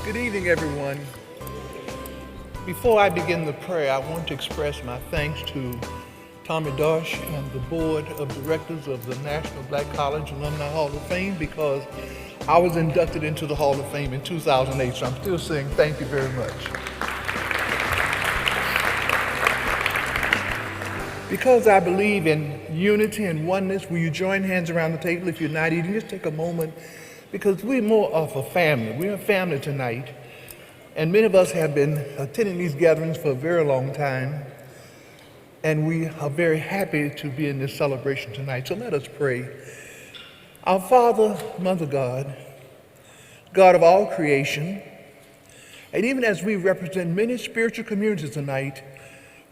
Good evening, everyone. Before I begin the prayer, I want to express my thanks to Tommy Darsh and the Board of Directors of the National Black College Alumni Hall of Fame because I was inducted into the Hall of Fame in 2008, so I'm still saying thank you very much. Because I believe in unity and oneness, will you join hands around the table? If you're not eating, just take a moment because we're more of a family. We're a family tonight. And many of us have been attending these gatherings for a very long time. And we are very happy to be in this celebration tonight. So let us pray. Our Father, Mother God, God of all creation, and even as we represent many spiritual communities tonight,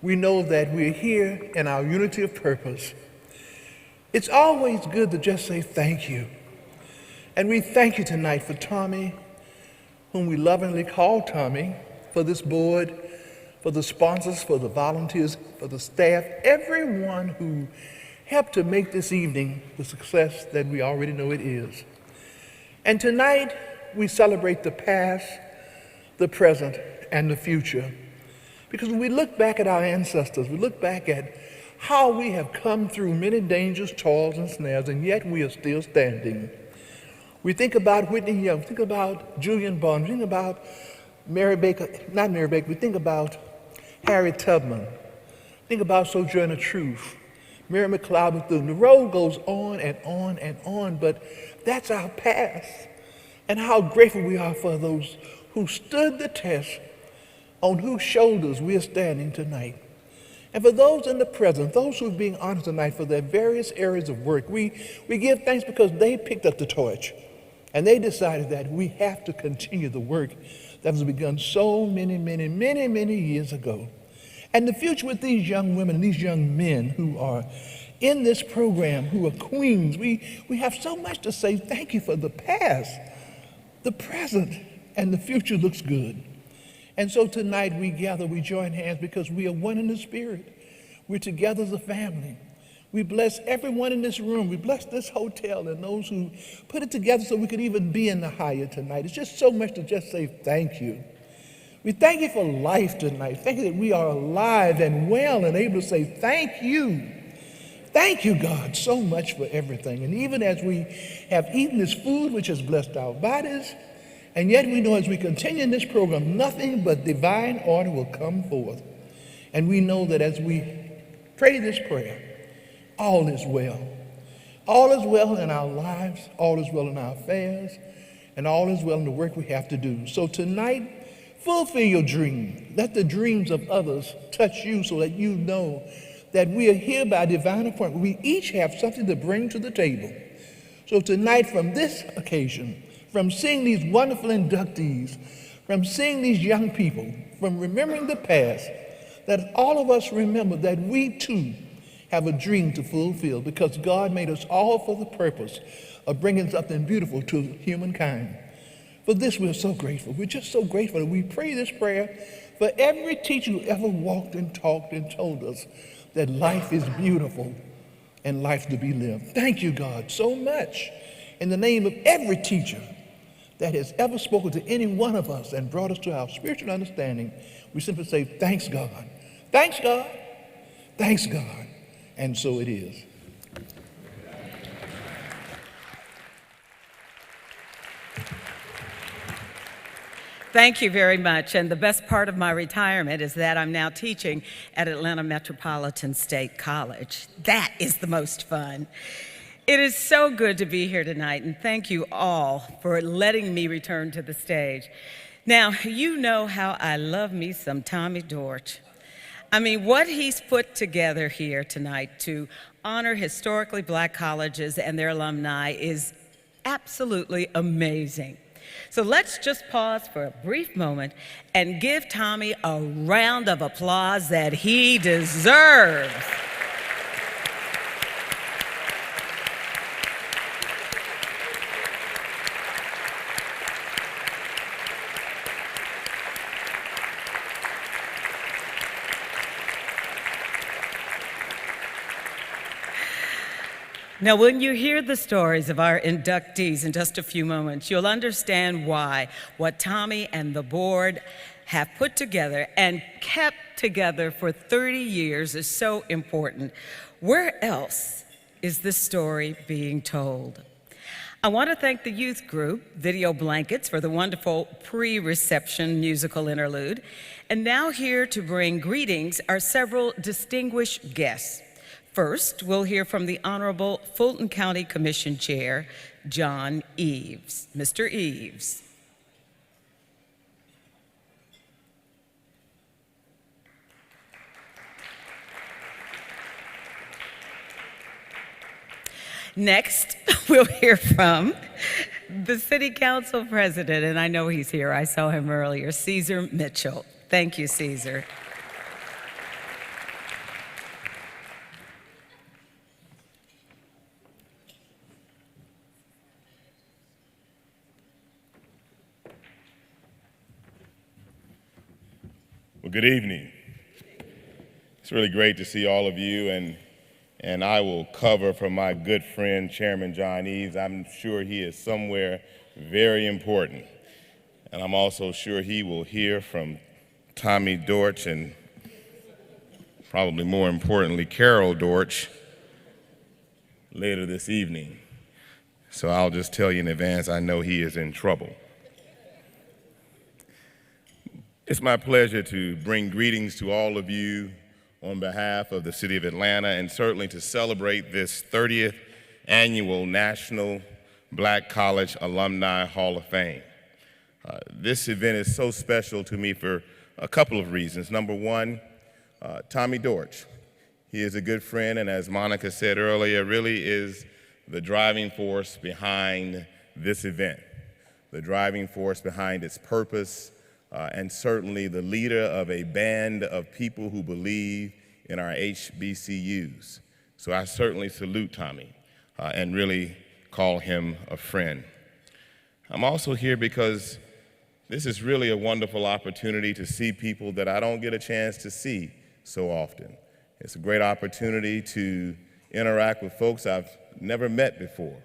we know that we're here in our unity of purpose. It's always good to just say thank you. And we thank you tonight for Tommy, whom we lovingly call Tommy, for this board, for the sponsors, for the volunteers, for the staff, everyone who helped to make this evening the success that we already know it is. And tonight, we celebrate the past, the present, and the future. Because when we look back at our ancestors, we look back at how we have come through many dangers, toils, and snares, and yet we are still standing. We think about Whitney Young, we think about Julian Bond, we think about Mary Baker, not Mary Baker, we think about Harriet Tubman, think about Sojourner Truth, Mary McLeod Bethune. The road goes on and on and on, but that's our past. And how grateful we are for those who stood the test, on whose shoulders we are standing tonight. And for those in the present, those who are being honored tonight for their various areas of work, we give thanks because they picked up the torch and they decided that we have to continue the work that was begun so many years ago. And the future with these young women and these young men who are in this program, who are queens, we have so much to say thank you for the past, the present, and the future looks good. And so tonight we gather, we join hands because we are one in the spirit. We're together as a family. We bless everyone in this room. We bless this hotel and those who put it together so we could even be in the Hyatt tonight. It's just so much to just say thank you. We thank you for life tonight. Thank you that we are alive and well and able to say thank you. Thank you, God, so much for everything. And even as we have eaten this food which has blessed our bodies, and yet we know as we continue in this program, nothing but divine order will come forth. And we know that as we pray this prayer, all is well. All is well in our lives, all is well in our affairs, and all is well in the work we have to do. So tonight, fulfill your dream. Let the dreams of others touch you so that you know that we are here by divine appointment. We each have something to bring to the table. So tonight, from this occasion, from seeing these wonderful inductees, from seeing these young people, from remembering the past, that all of us remember that we too have a dream to fulfill because God made us all for the purpose of bringing something beautiful to humankind. For this, we're so grateful. We're just so grateful that we pray this prayer for every teacher who ever walked and talked and told us that life is beautiful and life to be lived. Thank you, God, so much. In the name of every teacher that has ever spoken to any one of us and brought us to our spiritual understanding, we simply say, thanks, God. Thanks, God. Thanks, God. And so it is. Thank you very much. And the best part of my retirement is that I'm now teaching at Atlanta Metropolitan State College. That is the most fun. It is so good to be here tonight, and thank you all for letting me return to the stage. Now, you know how I love me some Tommy Dorch. I mean, what he's put together here tonight to honor historically Black colleges and their alumni is absolutely amazing. So let's just pause for a brief moment and give Tommy a round of applause that he deserves. Now, when you hear the stories of our inductees in just a few moments, you'll understand why what Tommy and the board have put together and kept together for 30 years is so important. Where else is this story being told? I want to thank the youth group, Video Blankets, for the wonderful pre-reception musical interlude. And now here to bring greetings are several distinguished guests. First, we'll hear from the Honorable Fulton County Commission Chair, John Eves. Mr. Eves. Next, we'll hear from the City Council President, and I know he's here, I saw him earlier, Caesar Mitchell. Thank you, Caesar. Well, good evening. It's really great to see all of you, and I will cover for my good friend, Chairman John Eves. I'm sure he is somewhere very important. And I'm also sure he will hear from Tommy Dortch and probably more importantly, Carol Dortch later this evening. So I'll just tell you in advance, I know he is in trouble. It's my pleasure to bring greetings to all of you on behalf of the City of Atlanta, and certainly to celebrate this 30th annual National Black College Alumni Hall of Fame. This event is so special to me for a couple of reasons. Number one, Tommy Dortch. He is a good friend, and as Monica said earlier, really is the driving force behind this event, the driving force behind its purpose, and certainly the leader of a band of people who believe in our HBCUs. So I certainly salute Tommy and really call him a friend. I'm also here because this is really a wonderful opportunity to see people that I don't get a chance to see so often. It's a great opportunity to interact with folks I've never met before.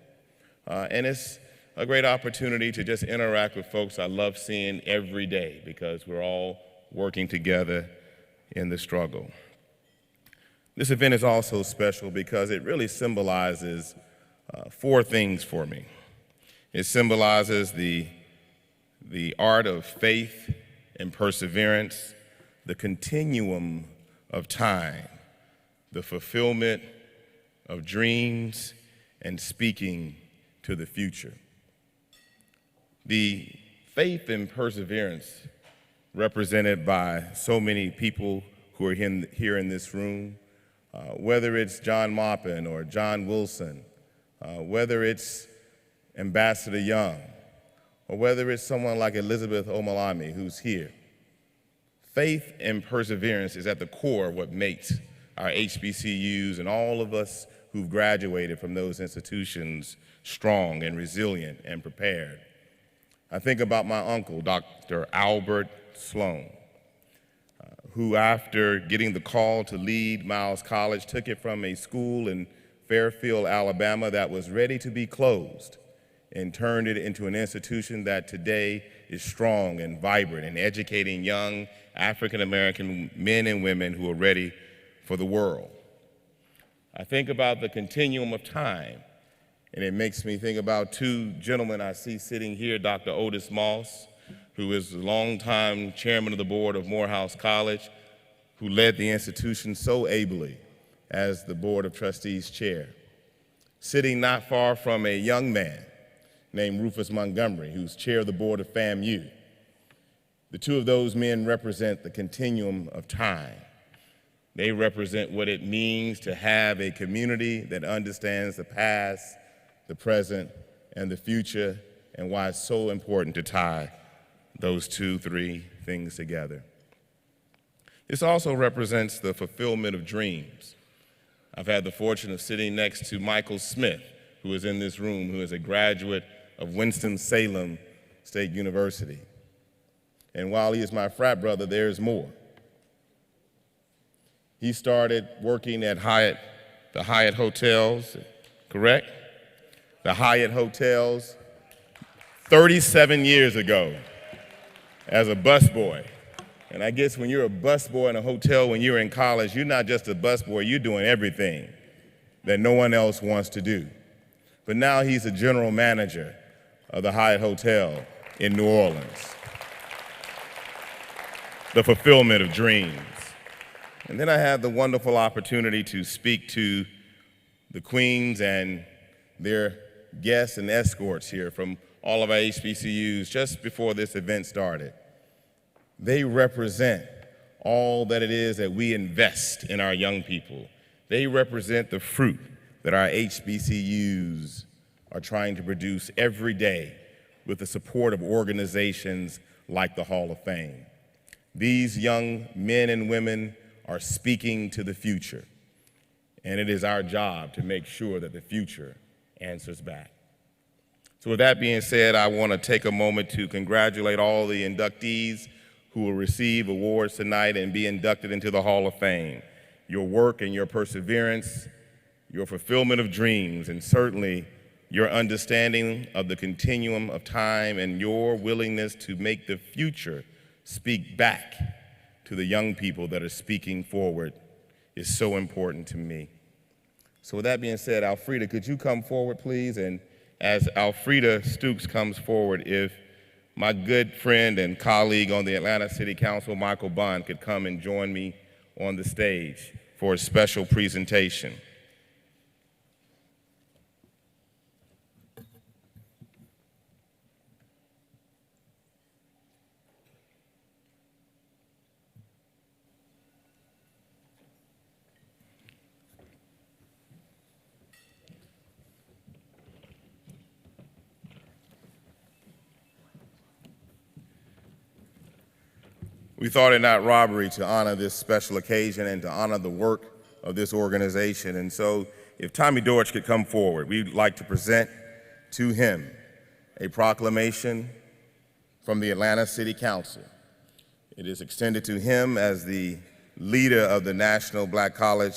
And it's a great opportunity to just interact with folks I love seeing every day because we're all working together in the struggle. This event is also special because it really symbolizes four things for me. It symbolizes the art of faith and perseverance, the continuum of time, the fulfillment of dreams, and speaking to the future. The faith and perseverance represented by so many people who are here in this room, whether it's John Maupin or John Wilson, whether it's Ambassador Young, or whether it's someone like Elizabeth Omalami who's here. Faith and perseverance is at the core of what makes our HBCUs and all of us who've graduated from those institutions strong and resilient and prepared. I think about my uncle, Dr. Albert Sloan, who after getting the call to lead Miles College took it from a school in Fairfield, Alabama that was ready to be closed and turned it into an institution that today is strong and vibrant and educating young African-American men and women who are ready for the world. I think about the continuum of time, and it makes me think about two gentlemen I see sitting here, Dr. Otis Moss, who is the longtime chairman of the board of Morehouse College, who led the institution so ably as the Board of Trustees chair. Sitting not far from a young man named Rufus Montgomery, who's chair of the board of FAMU. The two of those men represent the continuum of time. They represent what it means to have a community that understands the past, the present, and the future, and why it's so important to tie those three things together. This also represents the fulfillment of dreams. I've had the fortune of sitting next to Michael Smith, who is in this room, who is a graduate of Winston-Salem State University. And while he is my frat brother, there's more. He started working at the Hyatt hotels, correct? The Hyatt hotels, 37 years ago as a busboy. And I guess when you're a busboy in a hotel when you're in college, you're not just a busboy, you're doing everything that no one else wants to do. But now he's a general manager of the Hyatt Hotel in New Orleans. The fulfillment of dreams. And then I had the wonderful opportunity to speak to the queens and their guests and escorts here from all of our HBCUs just before this event started. They represent all that it is that we invest in our young people. They represent the fruit that our HBCUs are trying to produce every day with the support of organizations like the Hall of Fame. These young men and women are speaking to the future, and it is our job to make sure that the future answers back. So with that being said, I want to take a moment to congratulate all the inductees who will receive awards tonight and be inducted into the Hall of Fame. Your work and your perseverance, your fulfillment of dreams, and certainly your understanding of the continuum of time and your willingness to make the future speak back to the young people that are speaking forward is so important to me. So with that being said, Alfreda, could you come forward, please? And as Alfreda Stooks comes forward, if my good friend and colleague on the Atlanta City Council, Michael Bond, could come and join me on the stage for a special presentation. We thought it not robbery to honor this special occasion and to honor the work of this organization. And so if Tommy Dortch could come forward, we'd like to present to him a proclamation from the Atlanta City Council. It is extended to him as the leader of the National Black College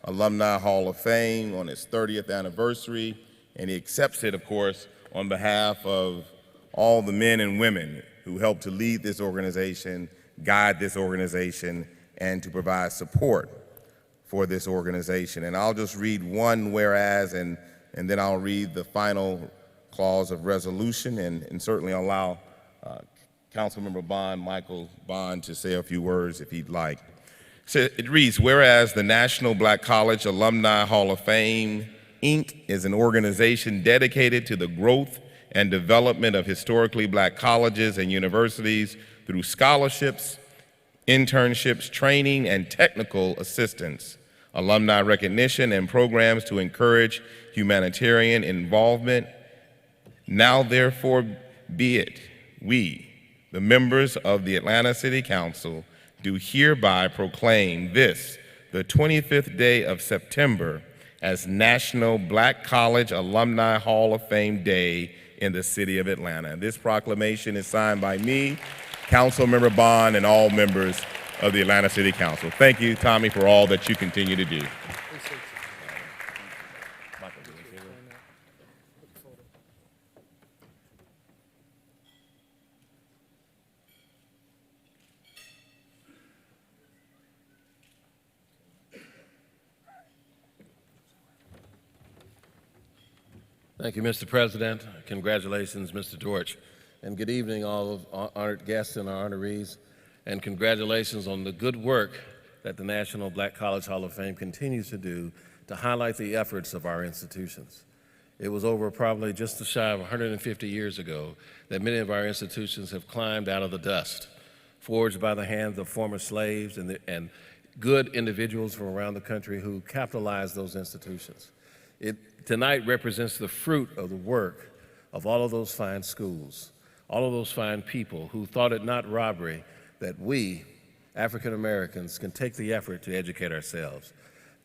Alumni Hall of Fame on its 30th anniversary, and he accepts it, of course, on behalf of all the men and women who helped to lead this organization, guide this organization, and to provide support for this organization. And I'll just read one whereas, and then I'll read the final clause of resolution, and certainly allow Councilmember Bond, Michael Bond, to say a few words if he'd like. So it reads, whereas the National Black College Alumni Hall of Fame, Inc. is an organization dedicated to the growth and development of historically black colleges and universities through scholarships, internships, training, and technical assistance, alumni recognition, and programs to encourage humanitarian involvement. Now therefore be it, we, the members of the Atlanta City Council, do hereby proclaim this, the 25th day of September, as National Black College Alumni Hall of Fame Day in the city of Atlanta. This proclamation is signed by me, Councilmember Bond, and all members of the Atlanta City Council. Thank you, Tommy, for all that you continue to do. Thank you, Mr. President. Congratulations, Mr. Dortch. And good evening, all of honored guests and our honorees. And congratulations on the good work that the National Black College Hall of Fame continues to do to highlight the efforts of our institutions. It was over probably just shy of 150 years ago that many of our institutions have climbed out of the dust, forged by the hands of former slaves and good individuals from around the country who capitalized those institutions. It tonight represents the fruit of the work of all of those fine schools, all of those fine people who thought it not robbery that we, African Americans, can take the effort to educate ourselves.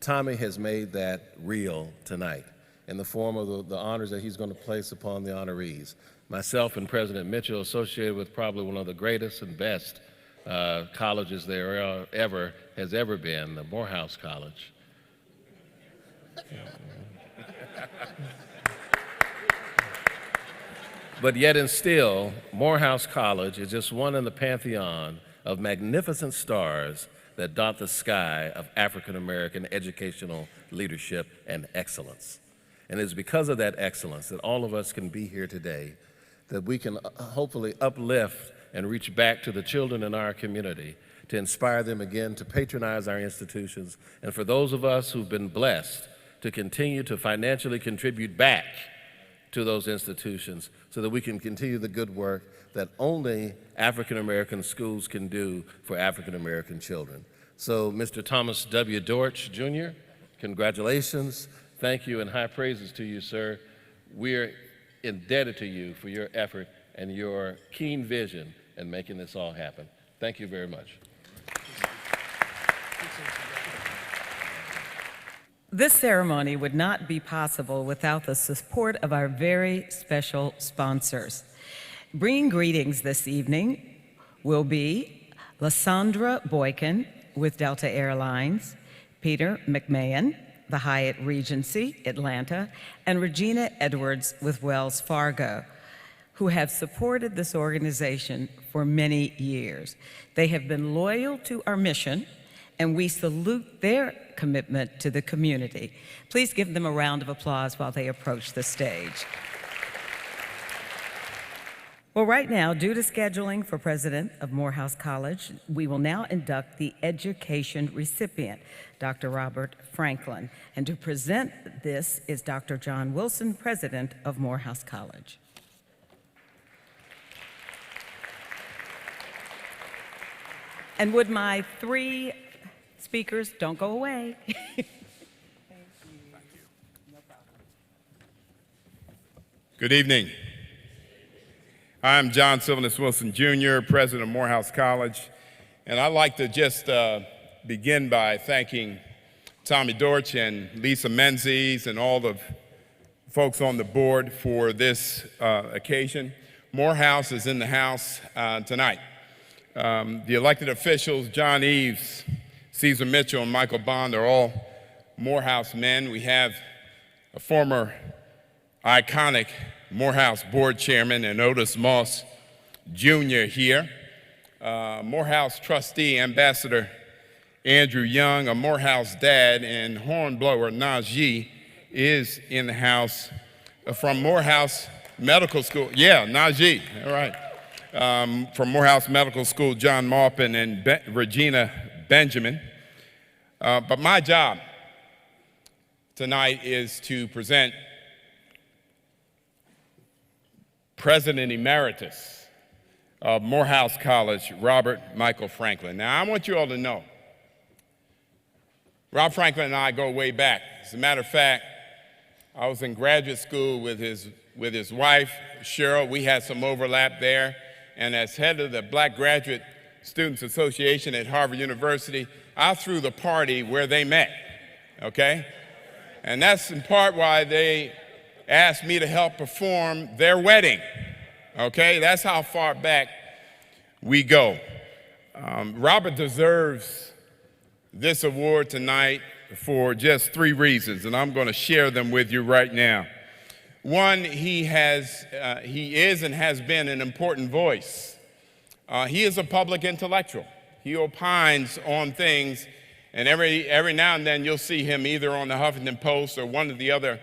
Tommy has made that real tonight in the form of the honors that he's going to place upon the honorees. Myself and President Mitchell, associated with probably one of the greatest and best colleges there has ever been, the Morehouse College. But yet and still, Morehouse College is just one in the pantheon of magnificent stars that dot the sky of African American educational leadership and excellence. And it's because of that excellence that all of us can be here today, that we can hopefully uplift and reach back to the children in our community to inspire them again to patronize our institutions, and for those of us who've been blessed to continue to financially contribute back to those institutions so that we can continue the good work that only African American schools can do for African American children. So, Mr. Thomas W. Dortch, Jr., congratulations. Thank you and high praises to you, sir. We're indebted to you for your effort and your keen vision in making this all happen. Thank you very much. This ceremony would not be possible without the support of our very special sponsors. Bringing greetings this evening will be Lysandra Boykin with Delta Airlines, Peter McMahon, the Hyatt Regency, Atlanta, and Regina Edwards with Wells Fargo, who have supported this organization for many years. They have been loyal to our mission, and we salute their commitment to the community. Please give them a round of applause while they approach the stage. Well, right now, due to scheduling for President of Morehouse College, we will now induct the education recipient, Dr. Robert Franklin. And to present this is Dr. John Wilson, President of Morehouse College. And would my three speakers, don't go away. Good evening. I'm John Sylvanus Wilson, Jr., President of Morehouse College, and I'd like to just begin by thanking Tommy Dortch and Lisa Menzies and all the folks on the board for this occasion. Morehouse is in the house tonight. The elected officials, John Eves, Caesar Mitchell, and Michael Bond, are all Morehouse men. We have a former iconic Morehouse board chairman and Otis Moss Jr. here, Morehouse trustee Ambassador Andrew Young, a Morehouse dad, and hornblower Najee is in the house from Morehouse Medical School. Yeah, Najee, all right. From Morehouse Medical School, John Maupin and Regina Benjamin. But my job tonight is to present President Emeritus of Morehouse College, Robert Michael Franklin. Now, I want you all to know, Rob Franklin and I go way back. As a matter of fact, I was in graduate school with his wife, Cheryl. We had some overlap there. And as head of the Black Graduate Students Association at Harvard University, I threw the party where they met, okay? And that's in part why they asked me to help perform their wedding, okay? That's how far back we go. Robert deserves this award tonight for just three reasons, and I'm going to share them with you right now. One, he is and has been an important voice. He is a public intellectual. He opines on things, and every now and then you'll see him either on the Huffington Post or one of the other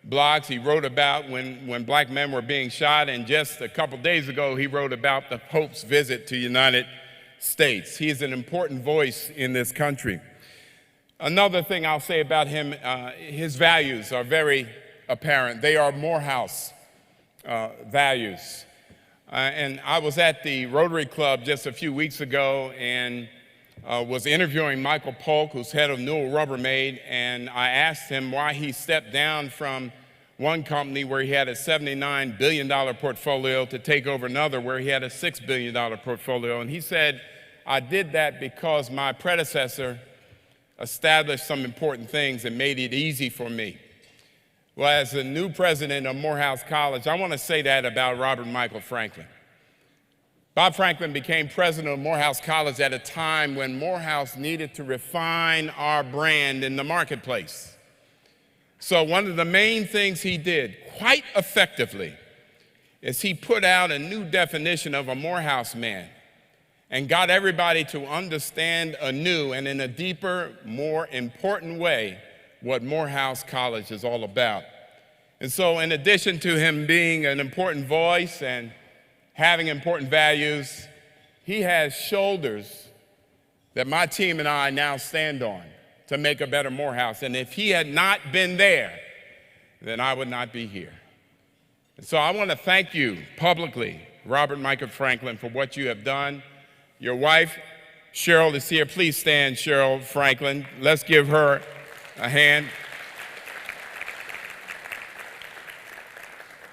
blogs. He wrote about when black men were being shot, and just a couple days ago he wrote about the Pope's visit to the United States. He is an important voice in this country. Another thing I'll say about him, his values are very apparent. They are Morehouse values. And I was at the Rotary Club just a few weeks ago and was interviewing Michael Polk, who's head of Newell Rubbermaid, and I asked him why he stepped down from one company where he had a $79 billion portfolio to take over another where he had a $6 billion portfolio. And he said, I did that because my predecessor established some important things and made it easy for me. Well, as the new president of Morehouse College, I want to say that about Robert Michael Franklin. Bob Franklin became president of Morehouse College at a time when Morehouse needed to refine our brand in the marketplace. So one of the main things he did quite effectively is he put out a new definition of a Morehouse man and got everybody to understand anew and in a deeper, more important way what Morehouse College is all about. And so in addition to him being an important voice and having important values, he has shoulders that my team and I now stand on to make a better Morehouse. And if he had not been there, then I would not be here. And so I want to thank you publicly, Robert Michael Franklin, for what you have done. Your wife, Cheryl, is here. Please stand, Cheryl Franklin. Let's give her a hand.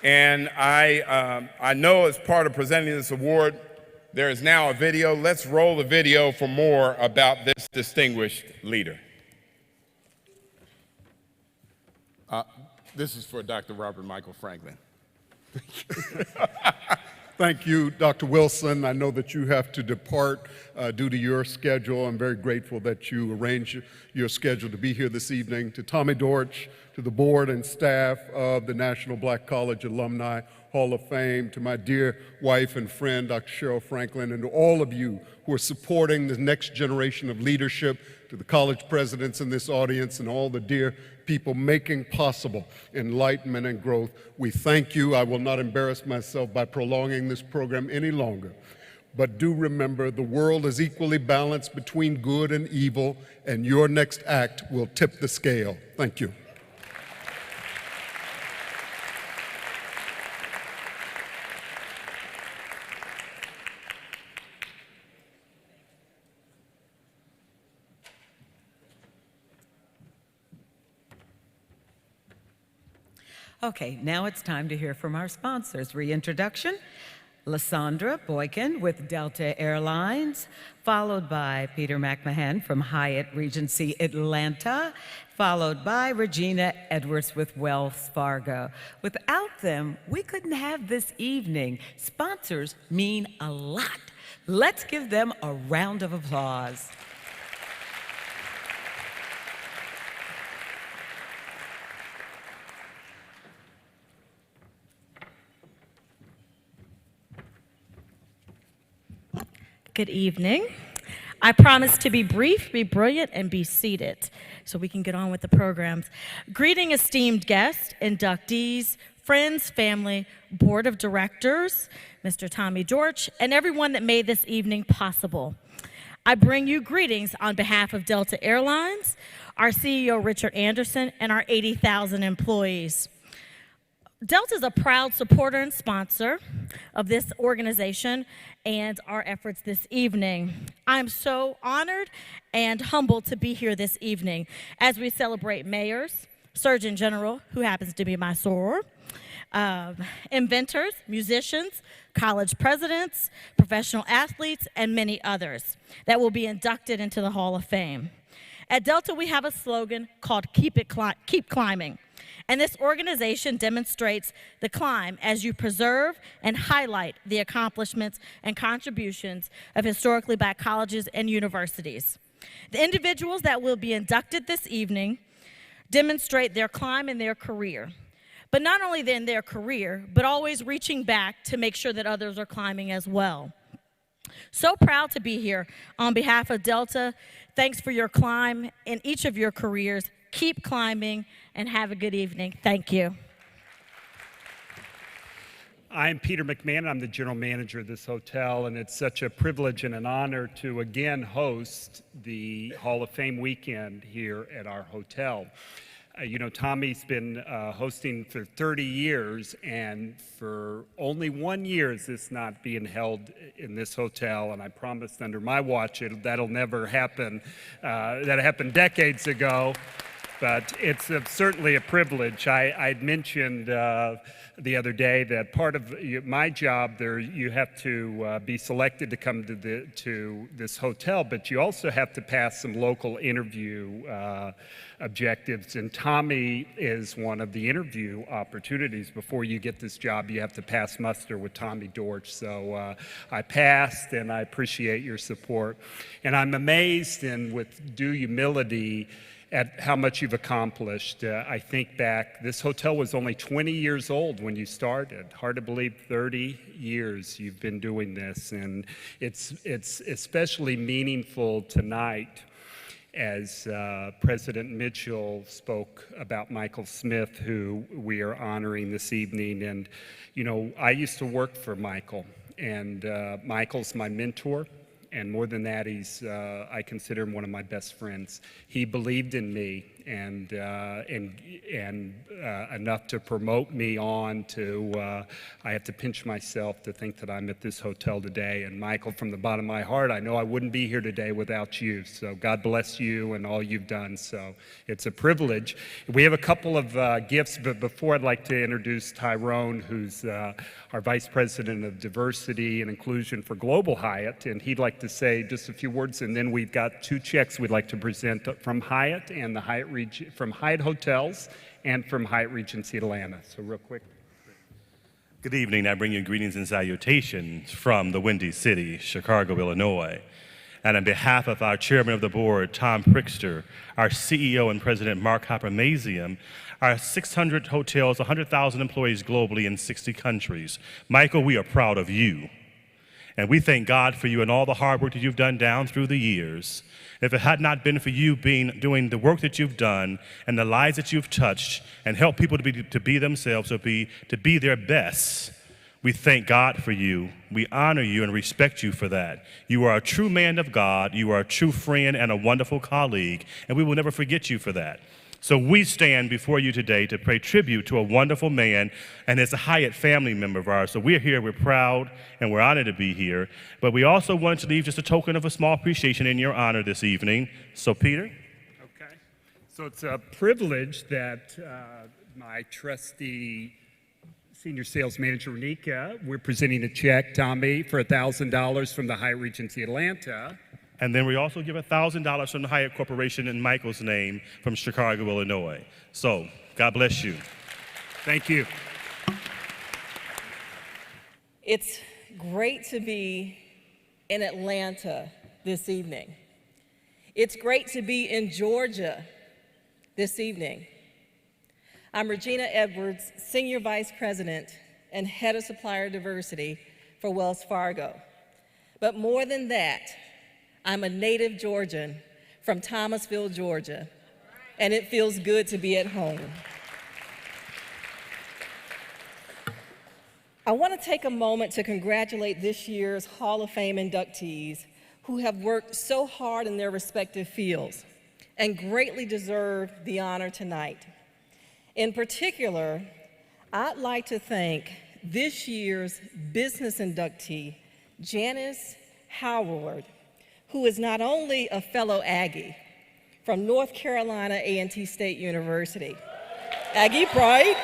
And I know as part of presenting this award, there is now a video. Let's roll the video for more about this distinguished leader. This is for Dr. Robert Michael Franklin. Thank you, Dr. Wilson. I know that you have to depart due to your schedule. I'm very grateful that you arranged your schedule to be here this evening. To Tommy Dortch, to the board and staff of the National Black College Alumni Hall of Fame, to my dear wife and friend, Dr. Cheryl Franklin, and to all of you who are supporting the next generation of leadership, to the college presidents in this audience and all the dear people making possible enlightenment and growth. We thank you. I will not embarrass myself by prolonging this program any longer. But do remember, the world is equally balanced between good and evil, and your next act will tip the scale. Thank you. Okay, now it's time to hear from our sponsors. Reintroduction, Lysandra Boykin with Delta Airlines, followed by Peter McMahon from Hyatt Regency Atlanta, followed by Regina Edwards with Wells Fargo. Without them, we couldn't have this evening. Sponsors mean a lot. Let's give them a round of applause. Good evening. I promise to be brief, be brilliant, and be seated so we can get on with the programs. Greeting esteemed guests, inductees, friends, family, board of directors, Mr. Tommy Dortch, and everyone that made this evening possible. I bring you greetings on behalf of Delta Airlines, our CEO, Richard Anderson, and our 80,000 employees. Delta is a proud supporter and sponsor of this organization and our efforts this evening. I'm so honored and humbled to be here this evening as we celebrate mayors, Surgeon General, who happens to be my soror, inventors, musicians, college presidents, professional athletes, and many others that will be inducted into the Hall of Fame. At Delta, we have a slogan called Keep Climbing. And this organization demonstrates the climb as you preserve and highlight the accomplishments and contributions of historically black colleges and universities. The individuals that will be inducted this evening demonstrate their climb in their career. But not only in their career, but always reaching back to make sure that others are climbing as well. So proud to be here on behalf of Delta. Thanks for your climb in each of your careers. Keep climbing and have a good evening. Thank you. I'm Peter McMahon. I'm the general manager of this hotel, and it's such a privilege and an honor to again host the Hall of Fame weekend here at our hotel. You know, Tommy's been hosting for 30 years, and for only 1 year is this not being held in this hotel, and I promised under my watch that'll never happen. That happened decades ago. But it's certainly a privilege. I'd mentioned the other day that part of my job there, you have to be selected to come to this hotel, but you also have to pass some local interview objectives. And Tommy is one of the interview opportunities. Before you get this job, you have to pass muster with Tommy Dortch. So I passed, and I appreciate your support. And I'm amazed and with due humility at how much you've accomplished. I think back, this hotel was only 20 years old when you started. Hard to believe 30 years you've been doing this, and it's especially meaningful tonight as President Mitchell spoke about Michael Smith, who we are honoring this evening. And, you know, I used to work for Michael, and Michael's my mentor. And more than that, I consider him one of my best friends. He believed in me and enough to promote me on to, I have to pinch myself to think that I'm at this hotel today. And Michael, from the bottom of my heart, I know I wouldn't be here today without you. So God bless you and all you've done. So it's a privilege. We have a couple of gifts, but before I'd like to introduce Tyrone, who's our Vice President of Diversity and Inclusion for Global Hyatt, and he'd like to say just a few words, and then we've got 2 checks we'd like to present from Hyatt and the Hyatt from Hyatt Hotels and from Hyatt Regency Atlanta. So real quick. Good evening. I bring you greetings and salutations from the Windy City, Chicago, Illinois. And on behalf of our chairman of the board, Tom Prickster, our CEO and president, Mark Hoppermazium, our 600 hotels, 100,000 employees globally in 60 countries. Michael, we are proud of you. And we thank God for you and all the hard work that you've done down through the years. If it had not been for you doing the work that you've done and the lives that you've touched and helped people to be themselves or to be their best, we thank God for you. We honor you and respect you for that. You are a true man of God. You are a true friend and a wonderful colleague, and we will never forget you for that. So we stand before you today to pay tribute to a wonderful man, and it's a Hyatt family member of ours. So we're here, we're proud, and we're honored to be here. But we also wanted to leave just a token of a small appreciation in your honor this evening. So Peter? Okay. So it's a privilege that my trusty Senior Sales Manager, Renika, we're presenting a check, Tommy, for $1,000 from the Hyatt Regency Atlanta. And then we also give $1,000 from the Hyatt Corporation in Michael's name from Chicago, Illinois. So, God bless you. Thank you. It's great to be in Atlanta this evening. It's great to be in Georgia this evening. I'm Regina Edwards, Senior Vice President and Head of Supplier Diversity for Wells Fargo. But more than that, I'm a native Georgian from Thomasville, Georgia, and it feels good to be at home. I want to take a moment to congratulate this year's Hall of Fame inductees who have worked so hard in their respective fields and greatly deserve the honor tonight. In particular, I'd like to thank this year's business inductee, Janice Howard, who is not only a fellow Aggie from North Carolina A&T State University, Aggie pride,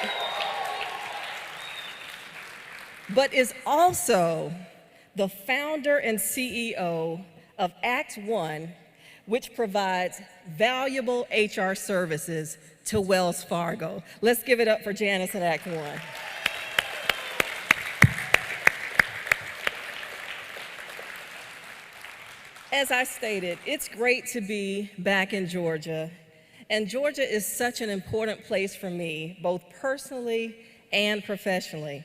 but is also the founder and CEO of Act One, which provides valuable HR services to Wells Fargo. Let's give it up for Janice at Act One. As I stated, it's great to be back in Georgia, and Georgia is such an important place for me, both personally and professionally.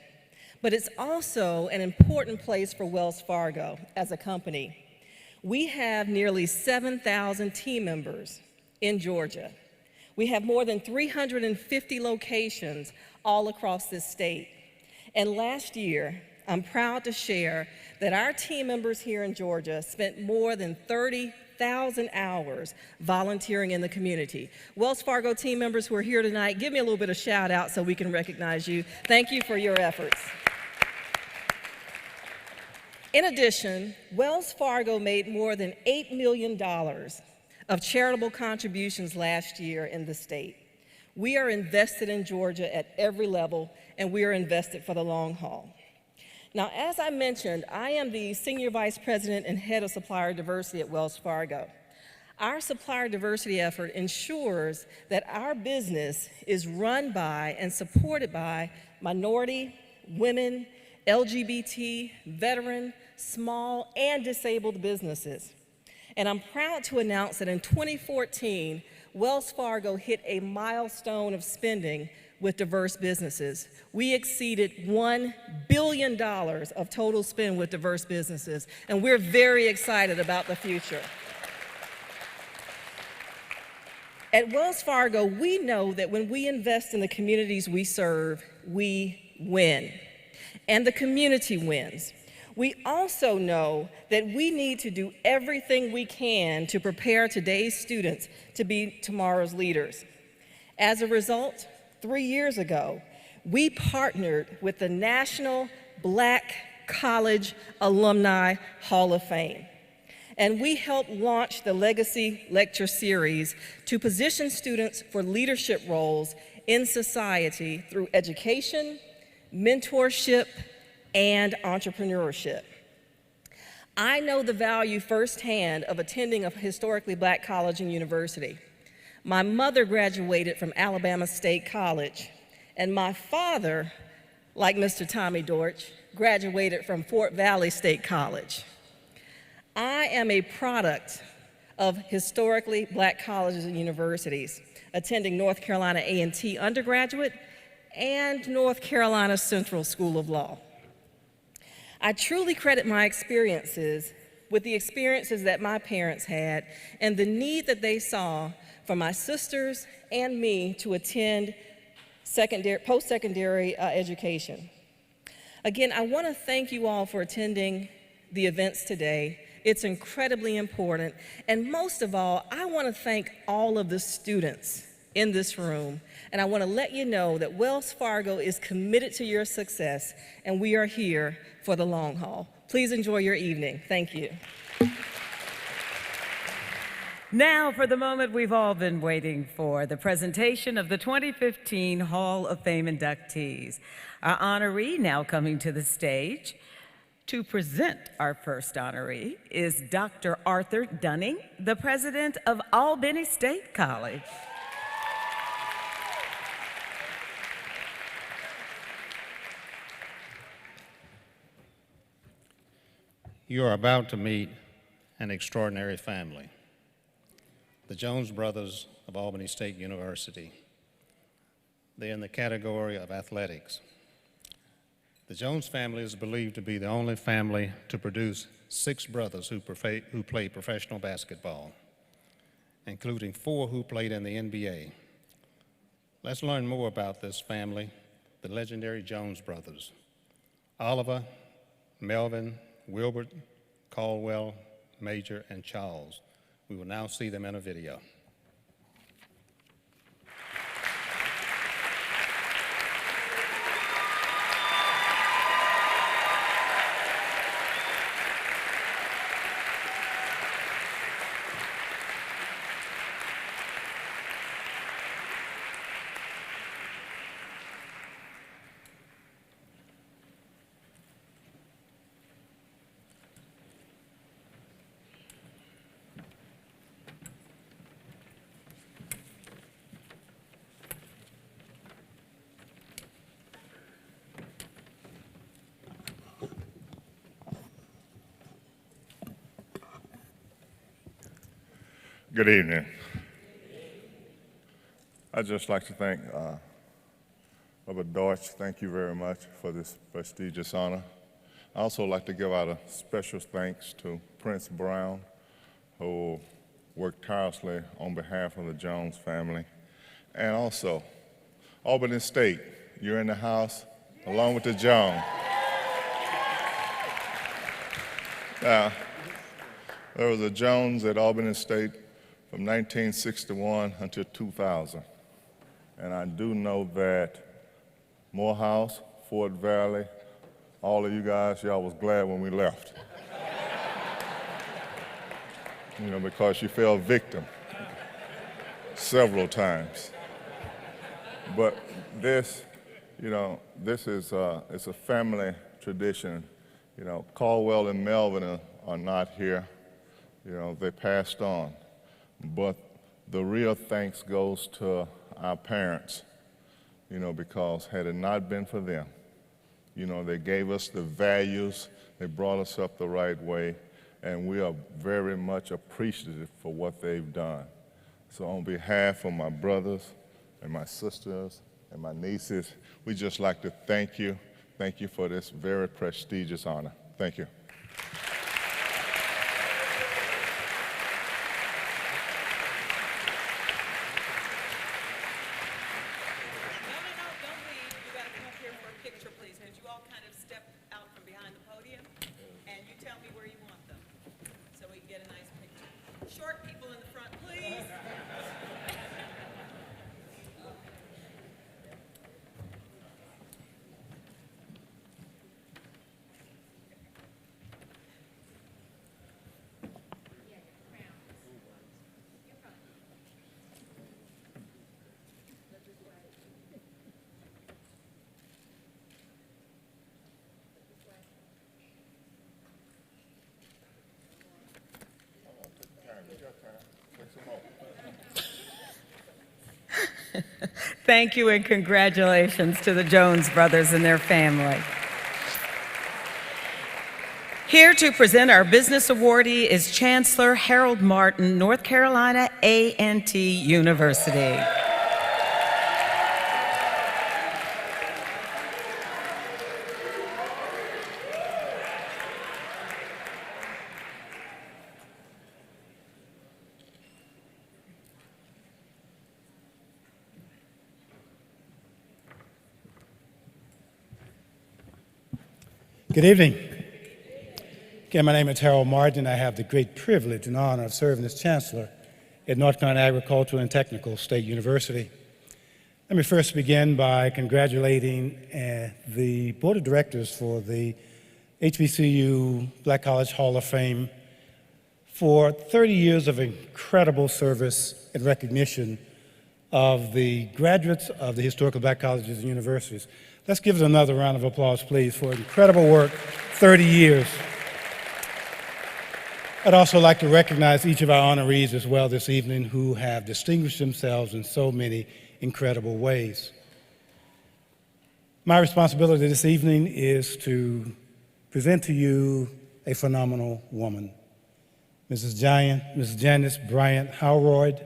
But it's also an important place for Wells Fargo as a company. We have nearly 7,000 team members in Georgia. We have more than 350 locations all across this state. And last year, I'm proud to share that our team members here in Georgia spent more than 30,000 hours volunteering in the community. Wells Fargo team members who are here tonight, give me a little bit of shout out so we can recognize you. Thank you for your efforts. In addition, Wells Fargo made more than $8 million of charitable contributions last year in the state. We are invested in Georgia at every level, and we are invested for the long haul. Now, as I mentioned, I am the Senior Vice President and Head of Supplier Diversity at Wells Fargo. Our supplier diversity effort ensures that our business is run by and supported by minority, women, LGBT, veteran, small, and disabled businesses. And I'm proud to announce that in 2014, Wells Fargo hit a milestone of spending with diverse businesses. We exceeded $1 billion of total spend with diverse businesses, and we're very excited about the future. At Wells Fargo, we know that when we invest in the communities we serve, we win, and the community wins. We also know that we need to do everything we can to prepare today's students to be tomorrow's leaders. As a result, 3 years ago, we partnered with the National Black College Alumni Hall of Fame. And we helped launch the Legacy Lecture Series to position students for leadership roles in society through education, mentorship, and entrepreneurship. I know the value firsthand of attending a historically black college and university. My mother graduated from Alabama State College, and my father, like Mr. Tommy Dortch, graduated from Fort Valley State College. I am a product of historically black colleges and universities, attending North Carolina A&T undergraduate and North Carolina Central School of Law. I truly credit my experiences with the experiences that my parents had and the need that they saw for my sisters and me to attend post-secondary education. Again, I want to thank you all for attending the events today. It's incredibly important. And most of all, I want to thank all of the students in this room. And I want to let you know that Wells Fargo is committed to your success, and we are here for the long haul. Please enjoy your evening. Thank you. Now for the moment we've all been waiting for, the presentation of the 2015 Hall of Fame inductees. Our honoree now coming to the stage to present our first honoree is Dr. Arthur Dunning, the president of Albany State College. You are about to meet an extraordinary family, the Jones brothers of Albany State University. They're in the category of athletics. The Jones family is believed to be the only family to produce 6 brothers who play professional basketball, including 4 who played in the NBA. Let's learn more about this family, the legendary Jones brothers. Oliver, Melvin, Wilbert, Caldwell, Major, and Charles. We will now see them in a video. Good evening. I'd just like to thank Robert Deutsch. Thank you very much for this prestigious honor. I also like to give out a special thanks to Prince Brown, who worked tirelessly on behalf of the Jones family. And also, Albany State, you're in the house along with the Jones. Now, there was a Jones at Albany State from 1961 until 2000. And I do know that Morehouse, Fort Valley, all of you guys, y'all was glad when we left. Because you fell victim several times. But this, this is it's a family tradition. Caldwell and Melvin are not here. They passed on. But the real thanks goes to our parents, because had it not been for them, they gave us the values, they brought us up the right way, and we are very much appreciative for what they've done. So on behalf of my brothers and my sisters and my nieces, we just like to thank you. Thank you for this very prestigious honor. Thank you. Short people in the front, please. Thank you and congratulations to the Jones brothers and their family. Here to present our business awardee is Chancellor Harold Martin, North Carolina A&T University. Good evening. Again, my name is Harold Martin. I have the great privilege and honor of serving as Chancellor at North Carolina Agricultural and Technical State University. Let me first begin by congratulating the Board of Directors for the HBCU Black College Hall of Fame for 30 years of incredible service and recognition of the graduates of the historical black colleges and universities. Let's give it another round of applause, please, for incredible work, 30 years. I'd also like to recognize each of our honorees as well this evening who have distinguished themselves in so many incredible ways. My responsibility this evening is to present to you a phenomenal woman, Mrs. Janice Bryant Howroyd,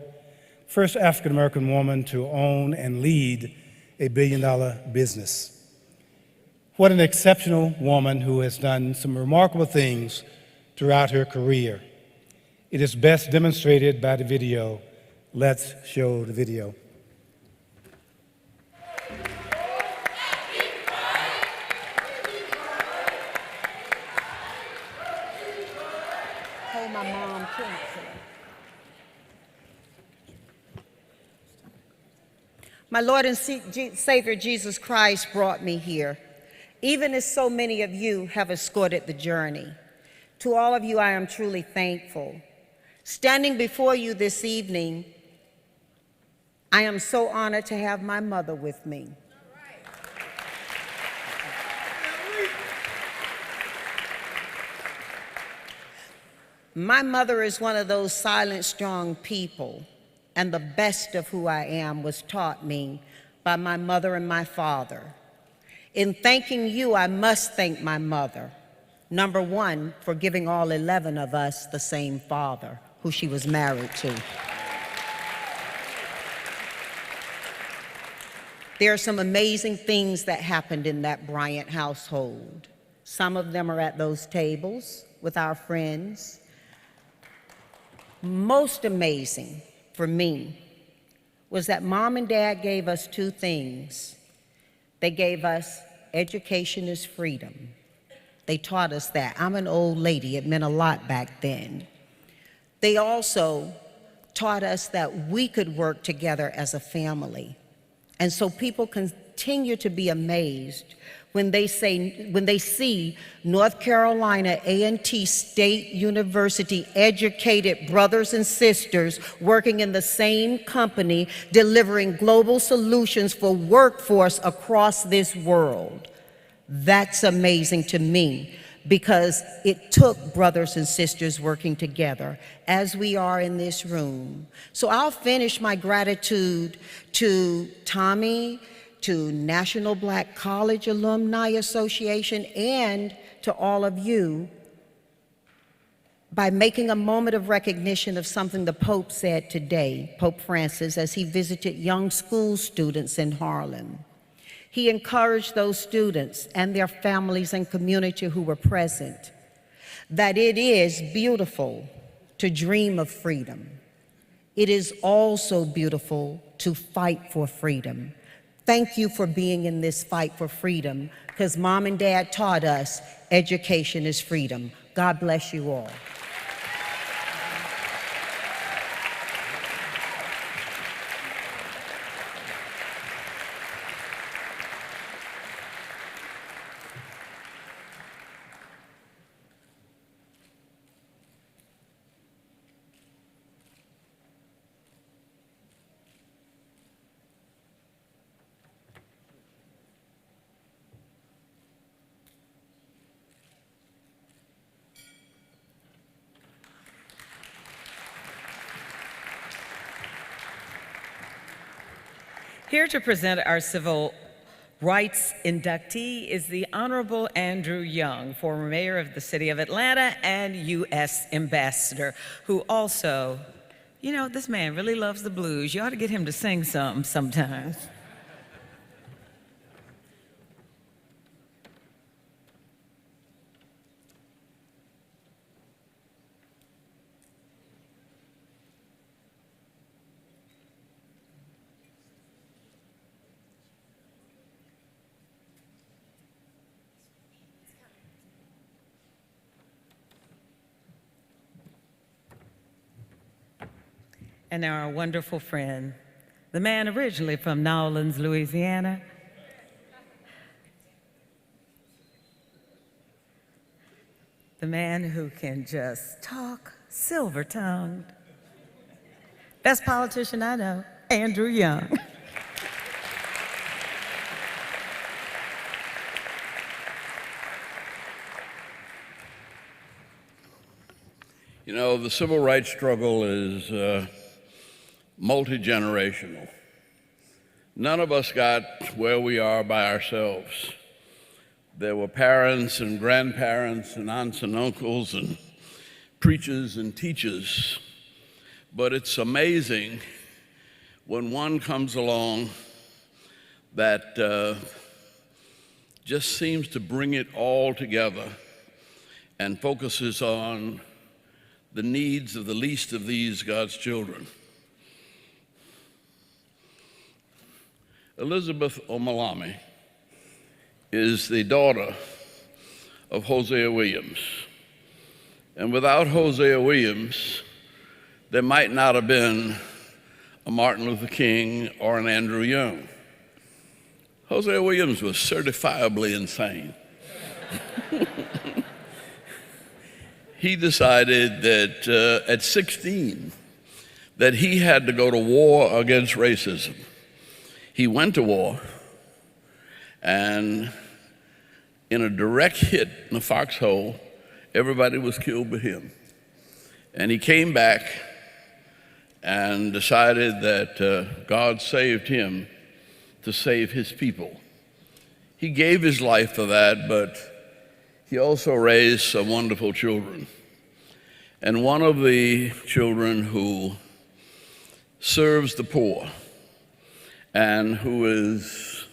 first African-American woman to own and lead a billion-dollar business. What an exceptional woman who has done some remarkable things throughout her career. It is best demonstrated by the video. Let's show the video. Hey, my mom cancer. My Lord and Savior Jesus Christ brought me here, even as so many of you have escorted the journey. To all of you, I am truly thankful. Standing before you this evening, I am so honored to have my mother with me. My mother is one of those silent, strong people, and the best of who I am was taught me by my mother and my father. In thanking you, I must thank my mother. Number one, for giving all 11 of us the same father, who she was married to. There are some amazing things that happened in that Bryant household. Some of them are at those tables with our friends. Most amazing for me was that Mom and Dad gave us two things. They gave us education is freedom. They taught us that. I'm an old lady. It meant a lot back then. They also taught us that we could work together as a family. And so people continue to be amazed when they see North Carolina A&T State University educated brothers and sisters working in the same company, delivering global solutions for workforce across this world. That's amazing to me, because it took brothers and sisters working together, as we are in this room. So I'll finish my gratitude to Tommy, to National Black College Alumni Association, and to all of you by making a moment of recognition of something the Pope said today, Pope Francis, as he visited young school students in Harlem. He encouraged those students and their families and community who were present that it is beautiful to dream of freedom. It is also beautiful to fight for freedom. Thank you for being in this fight for freedom, because Mom and Dad taught us education is freedom. God bless you all. Here to present our civil rights inductee is the Honorable Andrew Young, former mayor of the city of Atlanta and U.S. ambassador, who also, you know, this man really loves the blues. You ought to get him to sing some sometimes. And now our wonderful friend, the man originally from New Orleans, Louisiana, the man who can just talk silver-tongued, best politician I know, Andrew Young. You know, the civil rights struggle is multi-generational. None of us got where we are by ourselves. There were parents and grandparents and aunts and uncles and preachers and teachers. But it's amazing when one comes along that just seems to bring it all together and focuses on the needs of the least of these God's children. Elizabeth Omalame is the daughter of Hosea Williams. And without Hosea Williams, there might not have been a Martin Luther King or an Andrew Young. Hosea Williams was certifiably insane. He decided that at 16, that he had to go to war against racism. He went to war, and in a direct hit in the foxhole, everybody was killed but him. And he came back and decided that God saved him to save his people. He gave his life for that, but he also raised some wonderful children. And one of the children who serves the poor and who is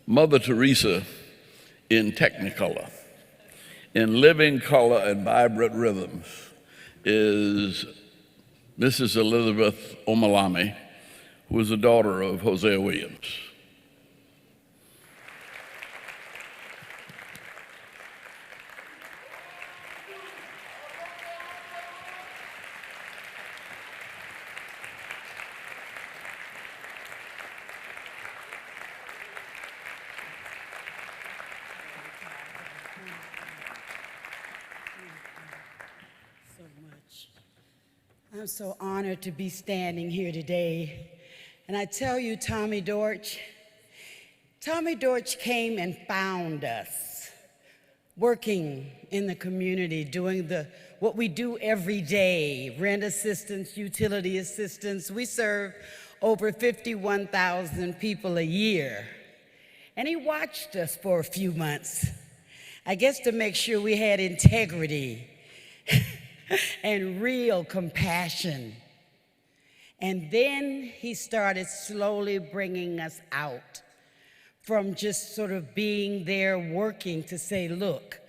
Mother Teresa in Technicolor, in living color and vibrant rhythms, is Mrs. Elizabeth Omalame, who is the daughter of Hosea Williams. I'm so honored to be standing here today. And I tell you, Tommy Dortch came and found us, working in the community, doing what we do every day, rent assistance, utility assistance. We serve over 51,000 people a year. And he watched us for a few months, I guess to make sure we had integrity. and real compassion. And then he started slowly bringing us out from just sort of being there working to say, look,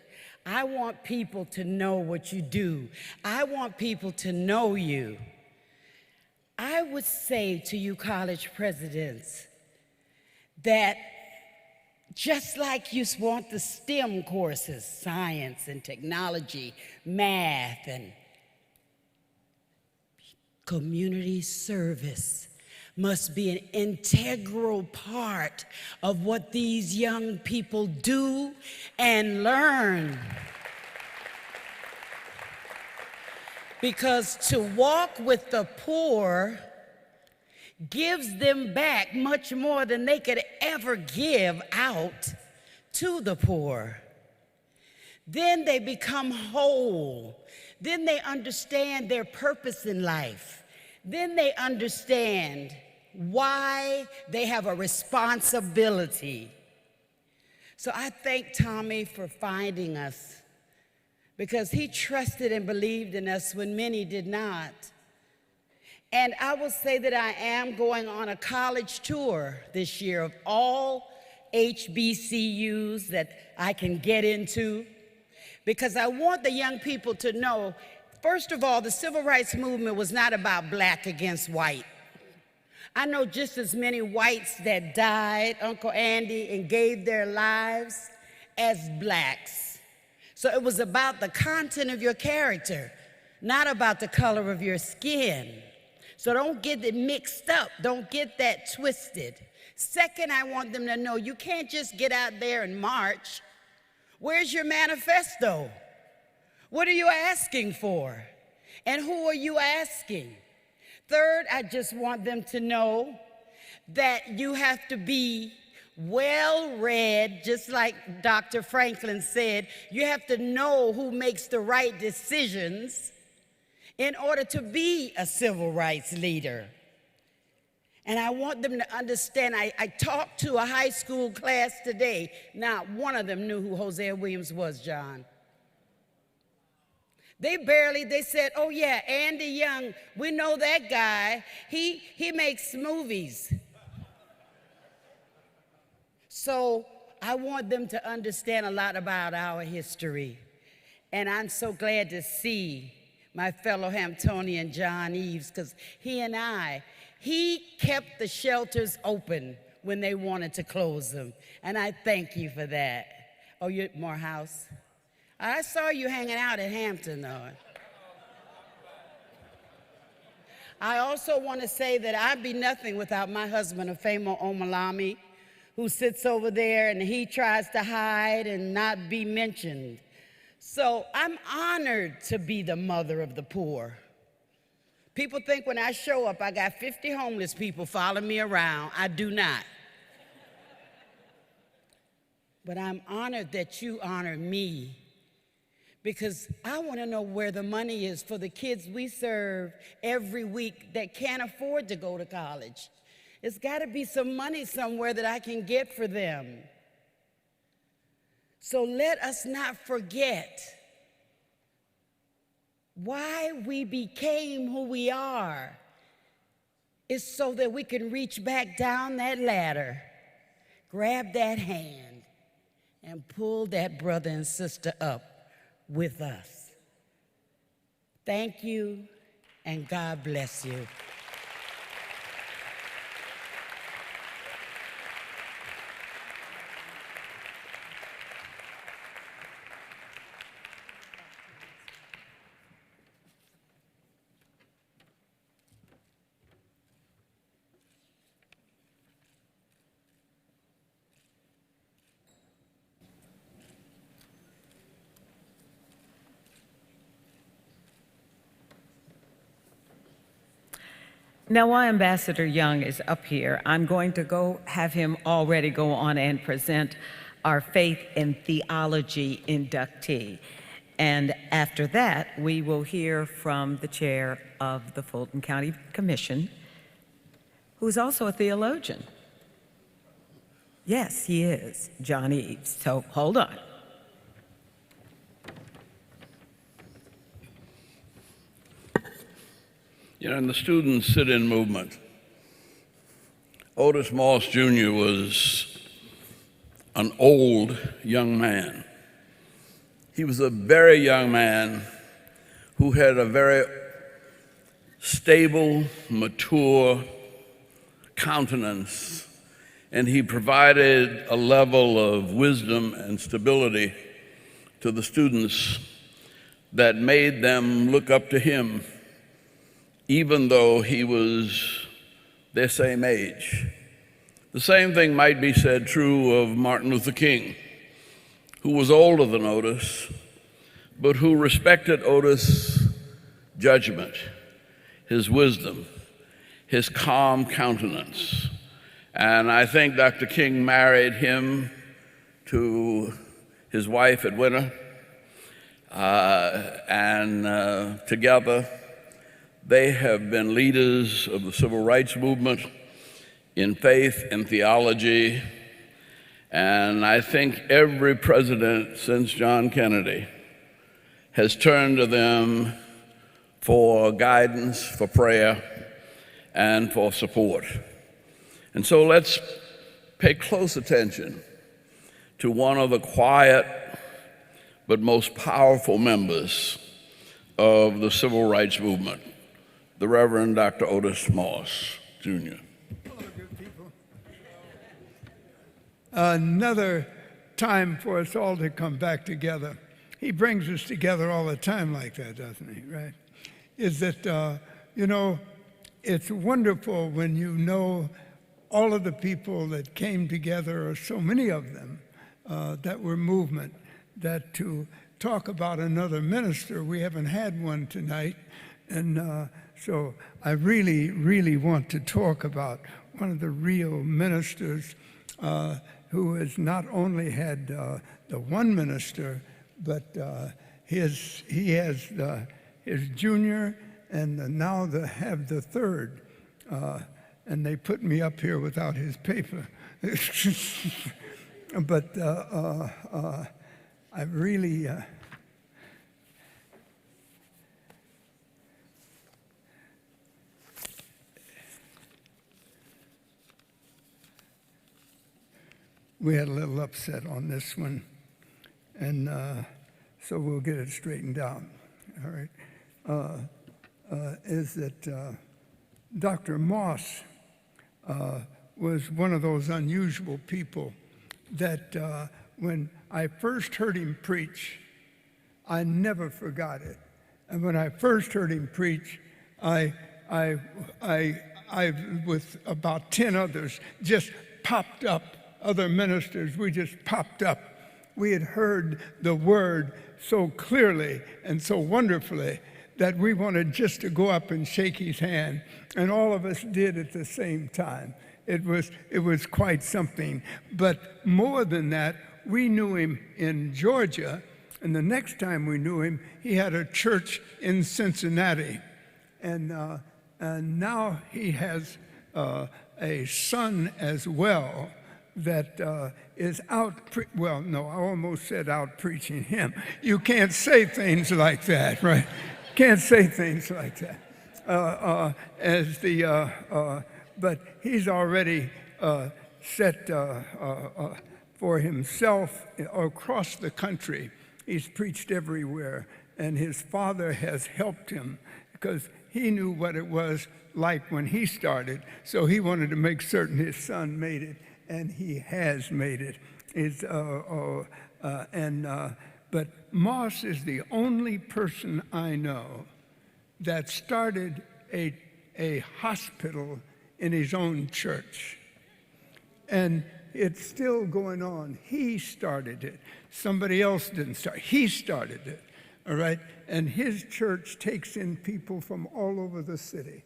I want people to know what you do. I want people to know you. I would say to you college presidents that just like you want the STEM courses, science and technology, math and community service must be an integral part of what these young people do and learn. Because to walk with the poor gives them back much more than they could ever give out to the poor. Then they become whole. Then they understand their purpose in life. Then they understand why they have a responsibility. So I thank Tommy for finding us, because he trusted and believed in us when many did not. And I will say that I am going on a college tour this year of all HBCUs that I can get into, because I want the young people to know, first of all, the civil rights movement was not about black against white. I know just as many whites that died, Uncle Andy, and gave their lives as blacks. So it was about the content of your character, not about the color of your skin. So don't get it mixed up. Don't get that twisted. Second, I want them to know you can't just get out there and march. Where's your manifesto? What are you asking for? And who are you asking? Third, I just want them to know that you have to be well-read, just like Dr. Franklin said. You have to know who makes the right decisions in order to be a civil rights leader. And I want them to understand, I talked to a high school class today. Not one of them knew who Hosea Williams was, John. They said, oh yeah, Andy Young, we know that guy. He makes movies. So I want them to understand a lot about our history. And I'm so glad to see my fellow Hamptonian, John Eves, because he kept the shelters open when they wanted to close them. And I thank you for that. Oh, you're at Morehouse? I saw you hanging out at Hampton, though. I also want to say that I'd be nothing without my husband, Afemo Omalami, who sits over there and he tries to hide and not be mentioned. So I'm honored to be the mother of the poor. People think when I show up, I got 50 homeless people following me around. I do not. But I'm honored that you honor me, because I want to know where the money is for the kids we serve every week that can't afford to go to college. It's got to be some money somewhere that I can get for them. So let us not forget why we became who we are. It's so that we can reach back down that ladder, grab that hand, and pull that brother and sister up with us. Thank you, and God bless you. Now, while Ambassador Young is up here, I'm going to have him already go on and present our Faith and Theology inductee. And after that, we will hear from the chair of the Fulton County Commission, who's also a theologian. Yes, he is, John Eves. So hold on. You know, in the student sit-in movement, Otis Moss Jr. was an old young man. He was a very young man who had a very stable, mature countenance, and he provided a level of wisdom and stability to the students that made them look up to him, even though he was their same age. The same thing might be said true of Martin Luther King, who was older than Otis, but who respected Otis' judgment, his wisdom, his calm countenance. And I think Dr. King married him to his wife Edwina, and together they have been leaders of the civil rights movement in faith and theology. And I think every president since John Kennedy has turned to them for guidance, for prayer, and for support. And so let's pay close attention to one of the quiet but most powerful members of the civil rights movement, the Reverend Dr. Otis Moss, Jr. Hello, good people. Another time for us all to come back together. He brings us together all the time like that, doesn't he, right? Is that, you know, it's wonderful when you know all of the people that came together, or so many of them, that were movement, that to talk about another minister, we haven't had one tonight, and so I really, really want to talk about one of the real ministers who has not only had the one minister, but he has his junior, and now have the third. And they put me up here without his paper. But I really, we had a little upset on this one, and so we'll get it straightened out. All right, is that Dr. Moss was one of those unusual people that when I first heard him preach, I never forgot it. And when I first heard him preach, I with about 10 others, just popped up, other ministers, we just popped up. We had heard the word so clearly and so wonderfully that we wanted just to go up and shake his hand, and all of us did at the same time. It was quite something. But more than that, we knew him in Georgia, and the next time we knew him, he had a church in Cincinnati. And now he has a son as well that is out, well, no, I almost said out preaching him. You can't say things like that, right? Can't say things like that. But he's already set for himself across the country. He's preached everywhere, and his father has helped him because he knew what it was like when he started, so he wanted to make certain his son made it, and he has made it. But Moss is the only person I know that started a hospital in his own church. And it's still going on. He started it. Somebody else didn't start. He started it, all right? And his church takes in people from all over the city.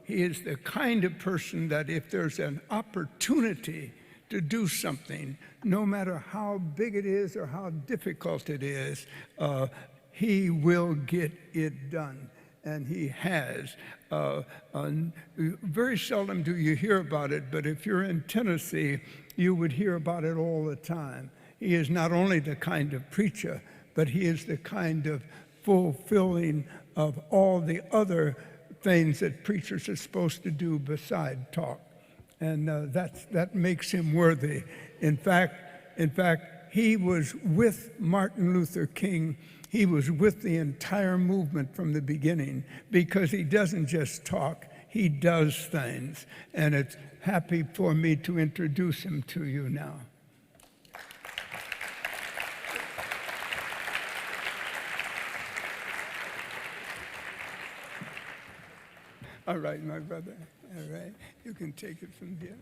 He is the kind of person that if there's an opportunity to do something, no matter how big it is or how difficult it is, he will get it done. And he has. Very seldom do you hear about it, but if you're in Tennessee, you would hear about it all the time. He is not only the kind of preacher, but he is the kind of fulfilling of all the other things that preachers are supposed to do beside talk. And that makes him worthy. In fact, he was with Martin Luther King. He was with the entire movement from the beginning, because he doesn't just talk, he does things. And it's happy for me to introduce him to you now. All right, my brother. All right. You can take it from here.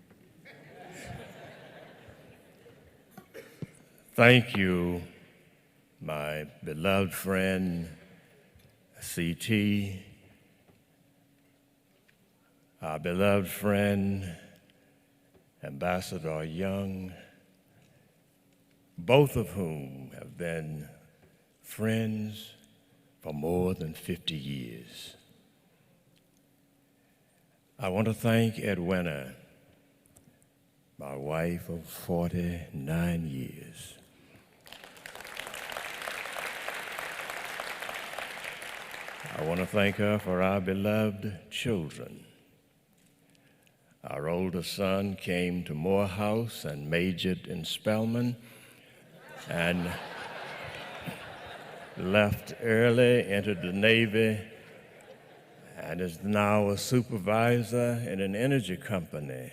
Thank you, my beloved friend, C.T., our beloved friend, Ambassador Young, both of whom have been friends for more than 50 years. I want to thank Edwina, my wife of 49 years. I want to thank her for our beloved children. Our oldest son came to Morehouse and majored in Spelman and left early, entered the Navy, and is now a supervisor in an energy company.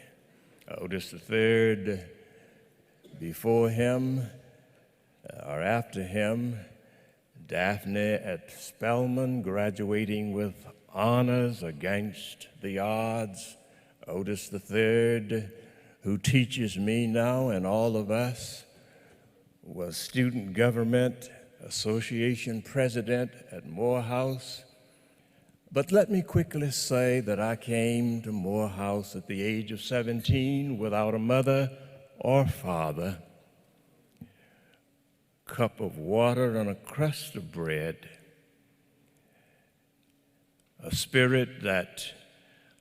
Otis III, before him or after him, Daphne at Spelman, graduating with honors against the odds. Otis III, who teaches me now and all of us, was Student Government Association president at Morehouse. But let me quickly say that I came to Morehouse at the age of 17 without a mother or father, cup of water and a crust of bread, a spirit that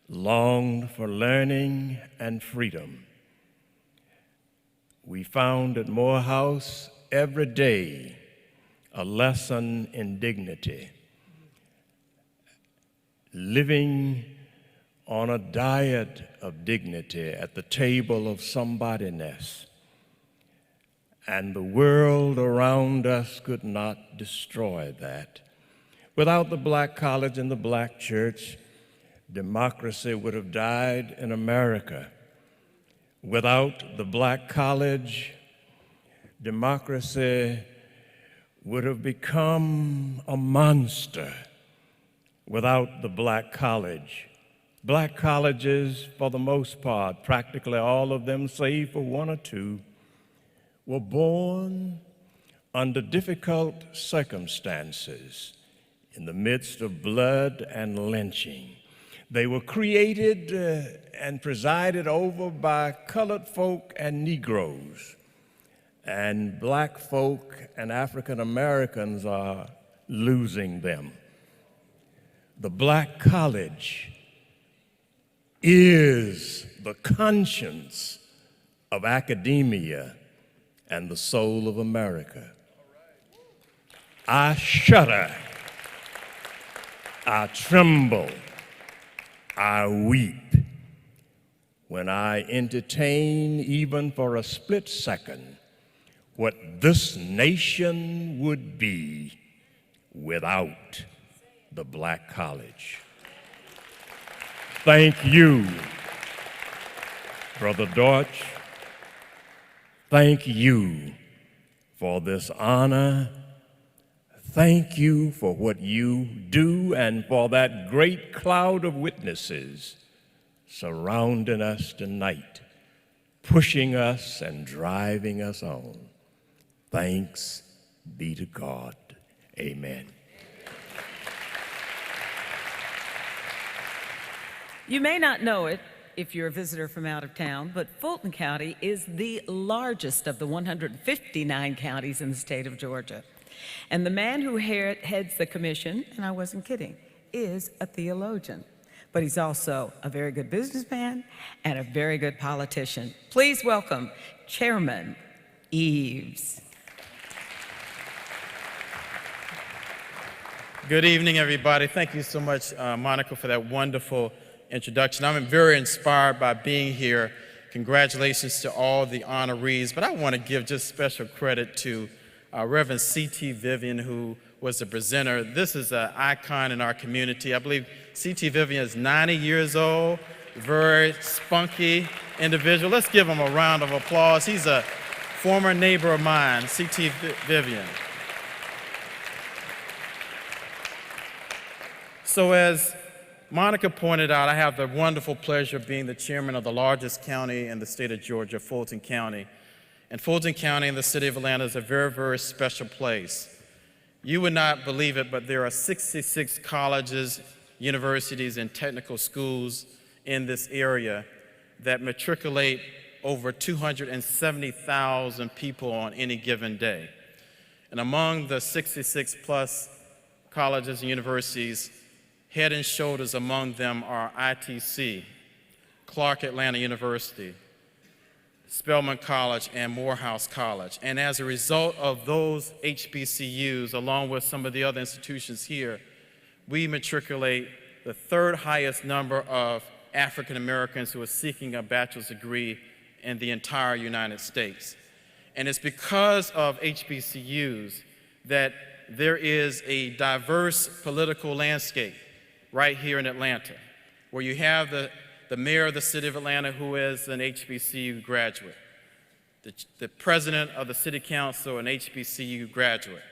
longed for learning and freedom. We found at Morehouse every day a lesson in dignity, living on a diet of dignity at the table of somebodyness. And the world around us could not destroy that. Without the black college and the black church, democracy would have died in America. Without the black college, democracy would have become a monster. Without the black college, black colleges, for the most part, practically all of them, save for one or two, were born under difficult circumstances in the midst of blood and lynching. They were created and presided over by colored folk and Negroes, and black folk and African Americans are losing them. The black college is the conscience of academia and the soul of America. I shudder, I tremble, I weep when I entertain, even for a split second, what this nation would be without the black college. Thank you, Brother Deutsch. Thank you for this honor. Thank you for what you do and for that great cloud of witnesses surrounding us tonight, pushing us and driving us on. Thanks be to God. Amen. You may not know it if you're a visitor from out of town, but Fulton County is the largest of the 159 counties in the state of Georgia. And the man who heads the commission, and I wasn't kidding, is a theologian. But he's also a very good businessman and a very good politician. Please welcome Chairman Eves. Good evening, everybody. Thank you so much, Monica, for that wonderful introduction. I'm very inspired by being here. Congratulations to all the honorees, but I want to give just special credit to Reverend C.T. Vivian, who was the presenter. This is an icon in our community. I believe C.T. Vivian is 90 years old, very spunky individual. Let's give him a round of applause. He's a former neighbor of mine, C.T. Vivian. So as Monica pointed out, I have the wonderful pleasure of being the chairman of the largest county in the state of Georgia, Fulton County. And Fulton County in the city of Atlanta is a very, very special place. You would not believe it, but there are 66 colleges, universities, and technical schools in this area that matriculate over 270,000 people on any given day. And among the 66 plus colleges and universities, head and shoulders among them are ITC, Clark Atlanta University, Spelman College, and Morehouse College. And as a result of those HBCUs, along with some of the other institutions here, we matriculate the third highest number of African Americans who are seeking a bachelor's degree in the entire United States. And it's because of HBCUs that there is a diverse political landscape right here in Atlanta, where you have the mayor of the city of Atlanta who is an HBCU graduate, the president of the city council, an HBCU graduate,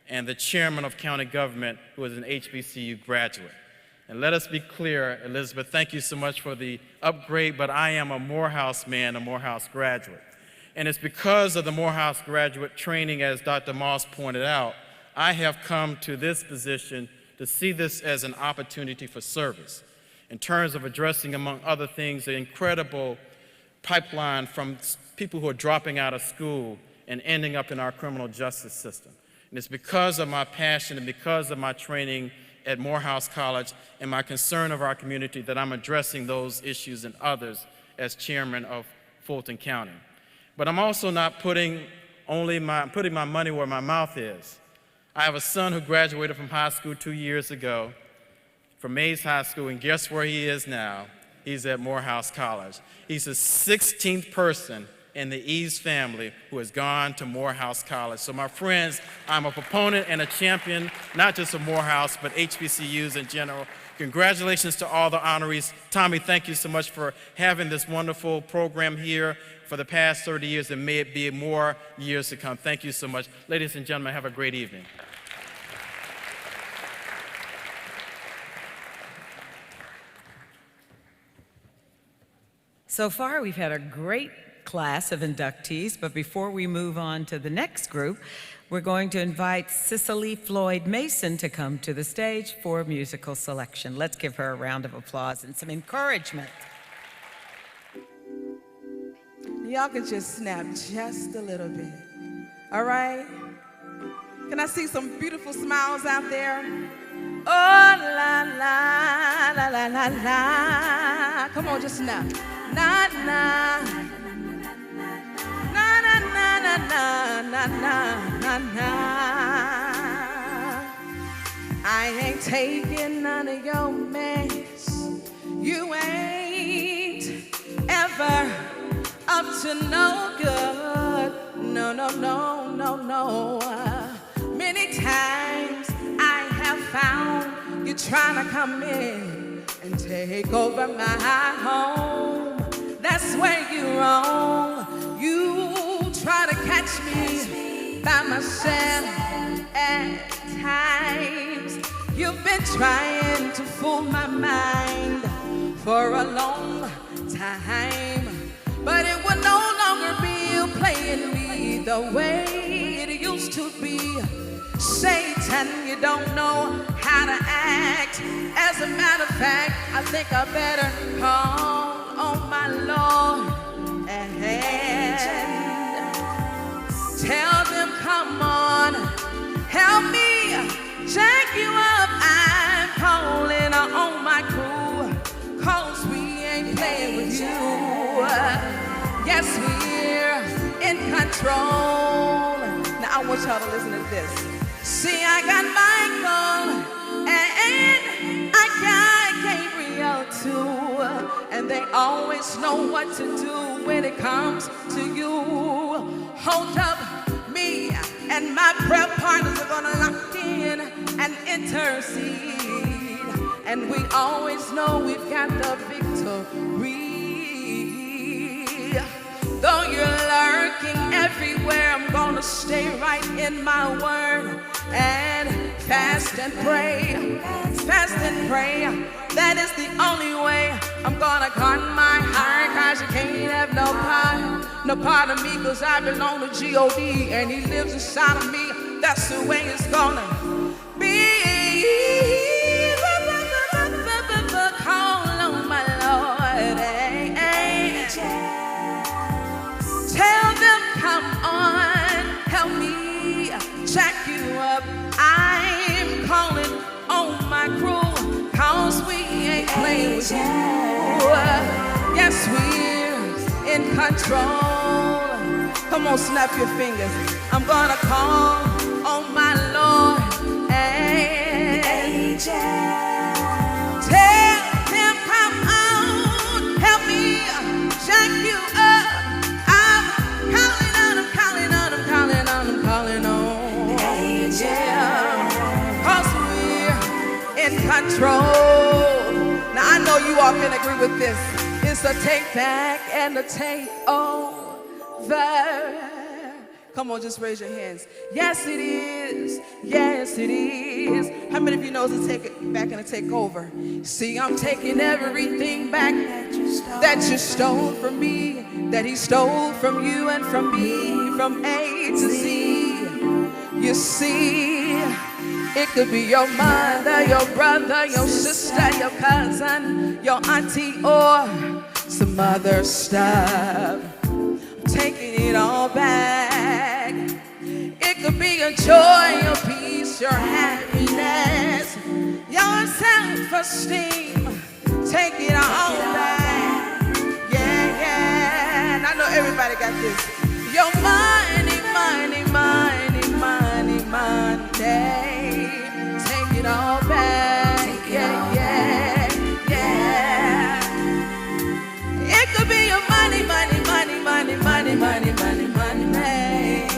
and the chairman of county government who is an HBCU graduate. And let us be clear, Elizabeth, thank you so much for the upgrade, but I am a Morehouse man, a Morehouse graduate. And it's because of the Morehouse graduate training, as Dr. Moss pointed out, I have come to this position to see this as an opportunity for service in terms of addressing, among other things, the incredible pipeline from people who are dropping out of school and ending up in our criminal justice system. And it's because of my passion and because of my training at Morehouse College and my concern of our community that I'm addressing those issues and others as chairman of Fulton County. But I'm also not putting my money where my mouth is. I have a son who graduated from high school 2 years ago, from Mays High School, and guess where he is now? He's at Morehouse College. He's the 16th person in the Eves family who has gone to Morehouse College. So my friends, I'm a proponent and a champion, not just of Morehouse, but HBCUs in general. Congratulations to all the honorees. Tommy, thank you so much for having this wonderful program here for the past 30 years, and may it be more years to come. Thank you so much. Ladies and gentlemen, have a great evening. So far, we've had a great class of inductees, but before we move on to the next group, we're going to invite Cicely Floyd Mason to come to the stage for musical selection. Let's give her a round of applause and some encouragement. Y'all can just snap just a little bit. All right? Can I see some beautiful smiles out there? Oh, la, la, la, la, la, la. Come on, just snap. Na, na. Na, na, na, na, na, na, na, na. I ain't taking none of your mess. You ain't ever up to no good. No, no, no, no, no. Many times I have found you trying to come in and take over my home. That's where you're wrong. You try to catch me by myself at times. You've been trying to fool my mind for a long time. But it will no longer be you playing me the way it used to be. Satan, you don't know how to act. As a matter of fact, I think I better call on my Lord and tell them, come on, help me jack you up. I'm calling on my crew, 'cause we ain't playing with you. Yes, we're in control. Now I want y'all to listen to this. See, I got Michael know what to do when it comes to you. Hold up, me and my prayer partners are gonna lock in and intercede. And we always know we've got the victory. Though you're lurking everywhere, I'm gonna stay right in my word and fast and pray, fast and pray. That is the only way I'm gonna guard my heart, cause you can't have no part of me, cause I belong to G.O.D. and he lives inside of me. That's the way it's gonna be. Call on my Lord, tell them, come on, help me jack you up. I'm calling on my crew, cause we ain't playing with you. Yes, we're in control. Come on, snap your fingers. I'm gonna call on my Lord and tell them, come on, help me jack you up. I'm calling on him, calling on him, calling on him, calling on. Yeah, cause we're in control. Now I know you all can agree with this. It's a take back and a take over. Come on, just raise your hands. Yes, it is. Yes, it is. How many of you know it's a take it back and a take over? See, I'm taking everything back that you stole from me, that he stole from you and from me, from A to Z. You see, it could be your mother, your brother, your sister, your cousin, your auntie, or some other stuff. Taking it all back. It could be your joy, your peace, your happiness, your self-esteem. Take it all back. Yeah, yeah. And I know everybody got this. Your money, money, money, money, Monday. Take it all back. Yeah, yeah, yeah. It could be your money, money, money, money, money, money, money, money, money.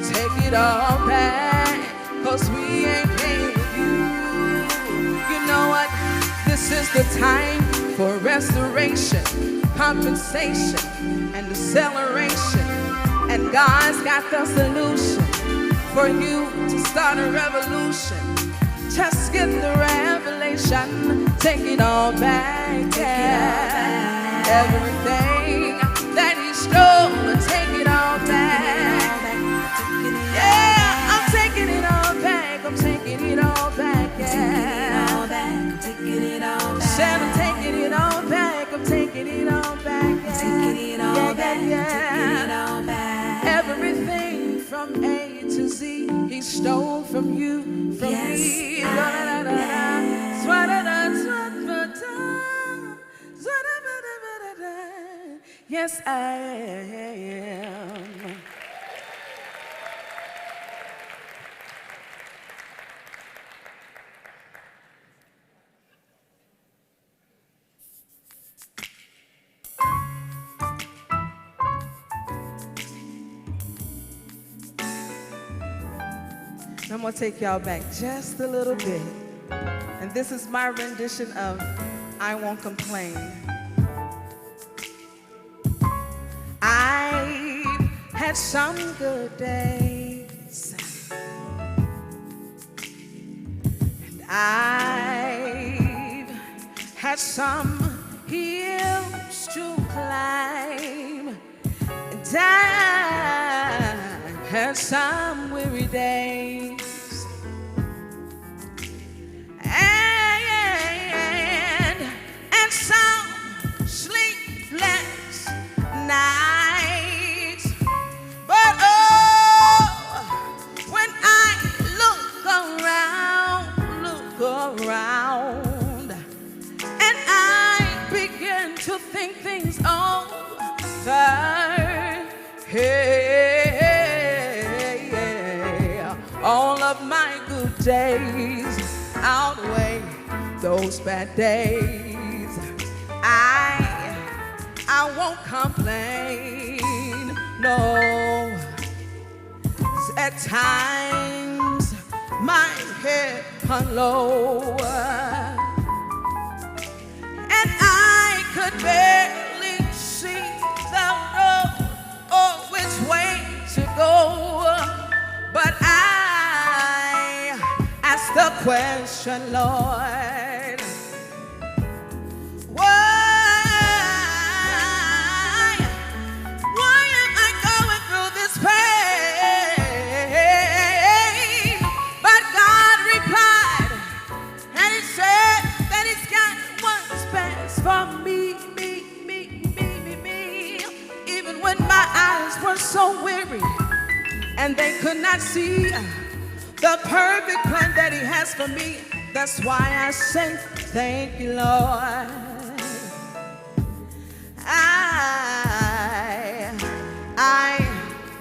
Take it all back, cause we ain't playing with you. You know what? This is the time for restoration, compensation, and acceleration. And God's got the solution for you to start a revolution. Just get the revelation. Take it all back, yeah. Everything that he stole, take it all back. Yeah, I'm taking it all back. I'm taking it all back, yeah. I'm taking it all back. Said I'm taking it all back. I'm taking it all back, yeah. Taking it all back. Taking it all back. Everything from A to Z, he stole from you, from me. Yes, I am. I'm gonna take y'all back just a little bit. And this is my rendition of I Won't Complain. I've had some good days, and I've had some hills to climb, and I've had some weary days. And some sleepless nights. But oh, when I look around, and I begin to think things over, hey, all of my good days outweigh those bad days. I I won't complain, no. At times my head hung low, and I could barely see the road or which way to go. But I asked the question, Lord, why am I going through this pain? But God replied, and He said that He's got what's best for me. Even when my eyes were so weary and they could not see the perfect plan that He has for me, that's why I say thank you, Lord.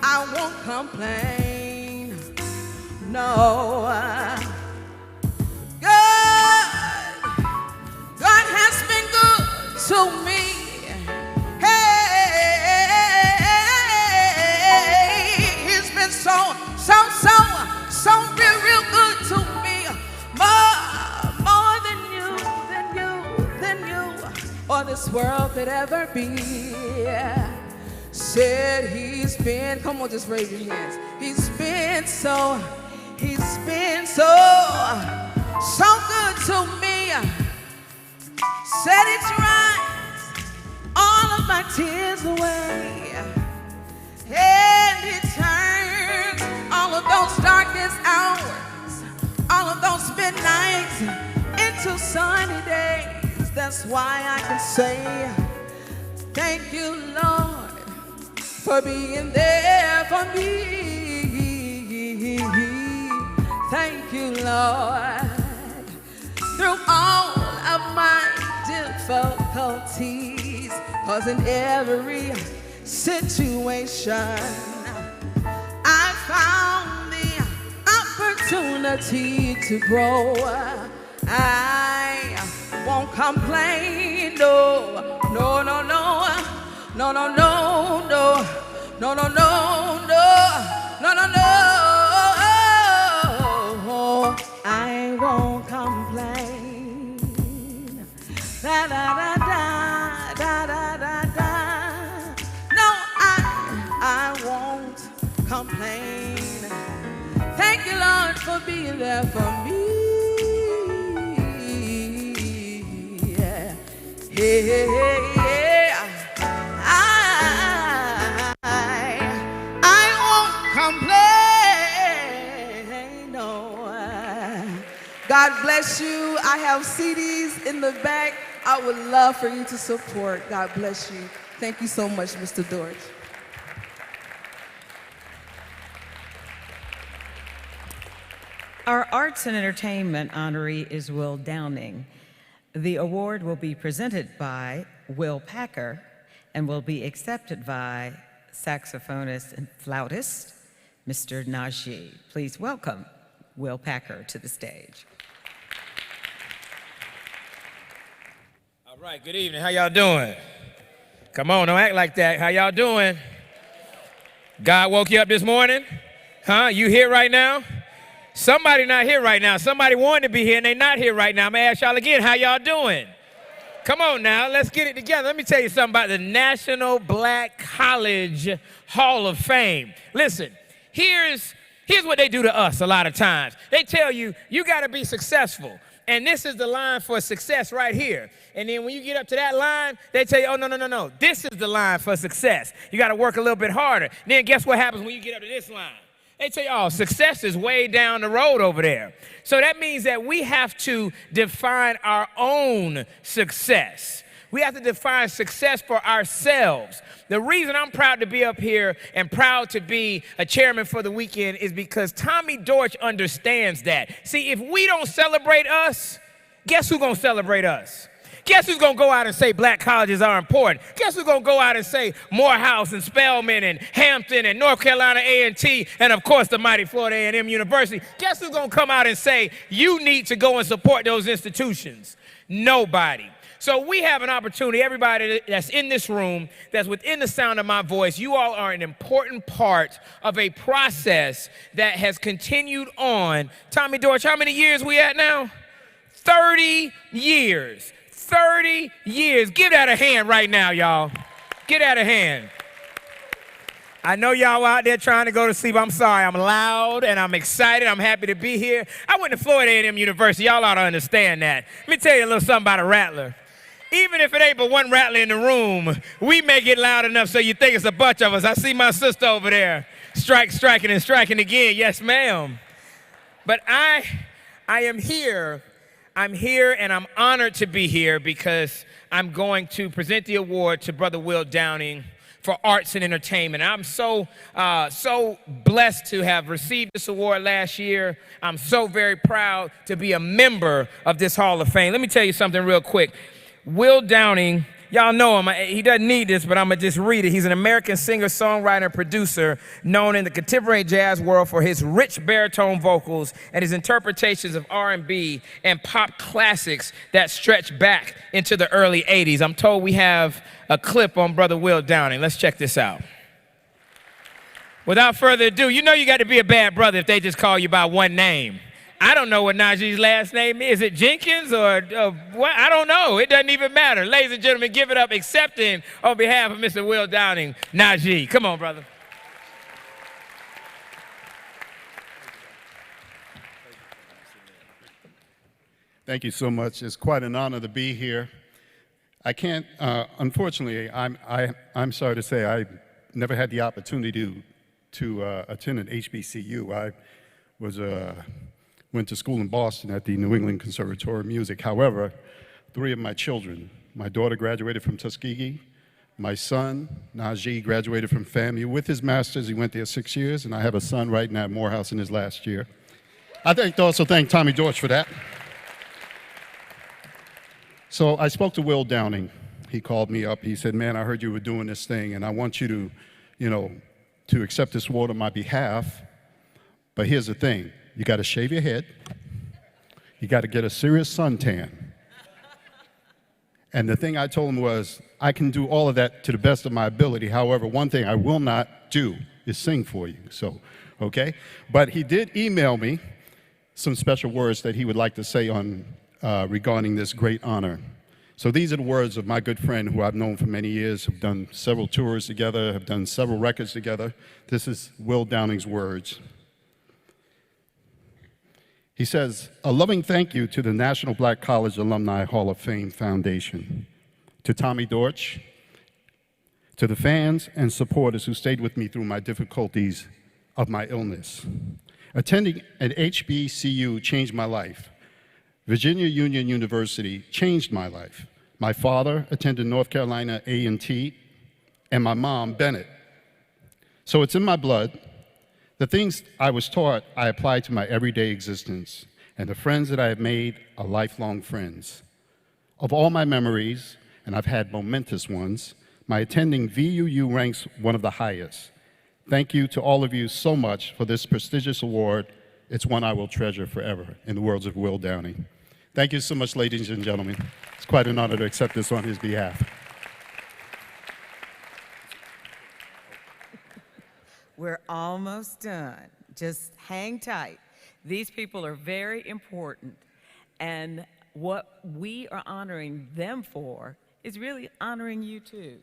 I won't complain, no. God has been good to me. Hey, He's been so real good to me. More than you, or this world could ever be. Said He's been, come on, just raise your hands. He's been so good to me. Said it's right, all of my tears away, and He turns all of those darkest hours, all of those midnights into sunny days. That's why I can say thank you, Lord, for being there for me. Thank you, Lord, through all of my difficulties, 'cause in every situation I found the opportunity to grow. I won't complain, no, no, no, no, no, no, no, no, no, no, no, no, no, no. I won't complain. Da da da da da da da da. No, I won't complain. Thank you, Lord, for being there for me. Yeah, yeah, yeah. I won't complain. No. God bless you. I have CDs in the back. I would love for you to support. God bless you. Thank you so much, Mr. Dorch. Our Arts and Entertainment honoree is Will Downing. The award will be presented by Will Packer and will be accepted by saxophonist and flautist, Mr. Najee. Please welcome Will Packer to the stage. All right, good evening. How y'all doing? Come on, don't act like that. How y'all doing? God woke you up this morning? Huh? You here right now? Somebody not here right now. Somebody wanted to be here and they not here right now. I'm gonna ask y'all again, how y'all doing? Come on now, let's get it together. Let me tell you something about the National Black College Hall of Fame. Listen, here's what they do to us a lot of times. They tell you, you gotta be successful. And this is the line for success right here. And then when you get up to that line, they tell you, oh, no. This is the line for success. You got to work a little bit harder. Then guess what happens when you get up to this line? They tell you, oh, success is way down the road over there. So that means that we have to define our own success. We have to define success for ourselves. The reason I'm proud to be up here and proud to be a chairman for the weekend is because Tommy Dorch understands that. See, if we don't celebrate us, guess who's going to celebrate us? Guess who's going to go out and say black colleges are important? Guess who's going to go out and say Morehouse and Spelman and Hampton and North Carolina A&T and, of course, the mighty Florida A&M University? Guess who's going to come out and say you need to go and support those institutions? Nobody. So we have an opportunity, everybody that's in this room, that's within the sound of my voice, you all are an important part of a process that has continued on. Tommy Dorch, how many years we at now? 30 years. 30 years. Give that a hand right now, y'all. Give that a hand. I know y'all out there trying to go to sleep. I'm sorry. I'm loud and I'm excited. I'm happy to be here. I went to Florida A&M University. Y'all ought to understand that. Let me tell you a little something about a rattler. Even if it ain't but one rattler in the room, we make it loud enough so you think it's a bunch of us. I see my sister over there striking and striking again. Yes, ma'am. But I am here. I'm here and I'm honored to be here because I'm going to present the award to Brother Will Downing for arts and entertainment. I'm so blessed to have received this award last year. I'm so very proud to be a member of this Hall of Fame. Let me tell you something real quick. Will Downing, y'all know him. He doesn't need this, but I'm going to just read it. He's an American singer, songwriter, producer, known in the contemporary jazz world for his rich baritone vocals and his interpretations of R&B and pop classics that stretch back into the early 80s. I'm told we have a clip on Brother Will Downing. Let's check this out. Without further ado, you know you got to be a bad brother if they just call you by one name. I don't know what Najee's last name is. Is it Jenkins or what? I don't know. It doesn't even matter. Ladies and gentlemen, give it up accepting on behalf of Mr. Will Downing, Najee. Come on, brother. Thank you so much. It's quite an honor to be here. I can't, unfortunately, I'm sorry to say I never had the opportunity to attend an HBCU. I went to school in Boston at the New England Conservatory of Music. However, 3 of my children, my daughter graduated from Tuskegee, my son, Najee, graduated from FAMU with his master's. He went there 6 years, and I have a son right now at Morehouse in his last year. I'd also thank Tommy Dorch for that. So I spoke to Will Downing. He called me up. He said, man, I heard you were doing this thing, and I want you to accept this award on my behalf. But here's the thing. You got to shave your head. You got to get a serious suntan. And the thing I told him was, I can do all of that to the best of my ability. However, one thing I will not do is sing for you. So, okay? But he did email me some special words that he would like to say on regarding this great honor. So these are the words of my good friend who I've known for many years, have done several tours together, have done several records together. This is Will Downing's words. He says, a loving thank you to the National Black College Alumni Hall of Fame Foundation, to Tommy Dorch, to the fans and supporters who stayed with me through my difficulties of my illness. Attending an HBCU changed my life. Virginia Union University changed my life. My father attended North Carolina A&T, and my mom, Bennett. So it's in my blood. The things I was taught, I apply to my everyday existence, and the friends that I have made are lifelong friends. Of all my memories, and I've had momentous ones, my attending VUU ranks one of the highest. Thank you to all of you so much for this prestigious award. It's one I will treasure forever, in the words of Will Downing. Thank you so much, ladies and gentlemen. It's quite an honor to accept this on his behalf. We're almost done. Just hang tight. These people are very important, and what we are honoring them for is really honoring you too,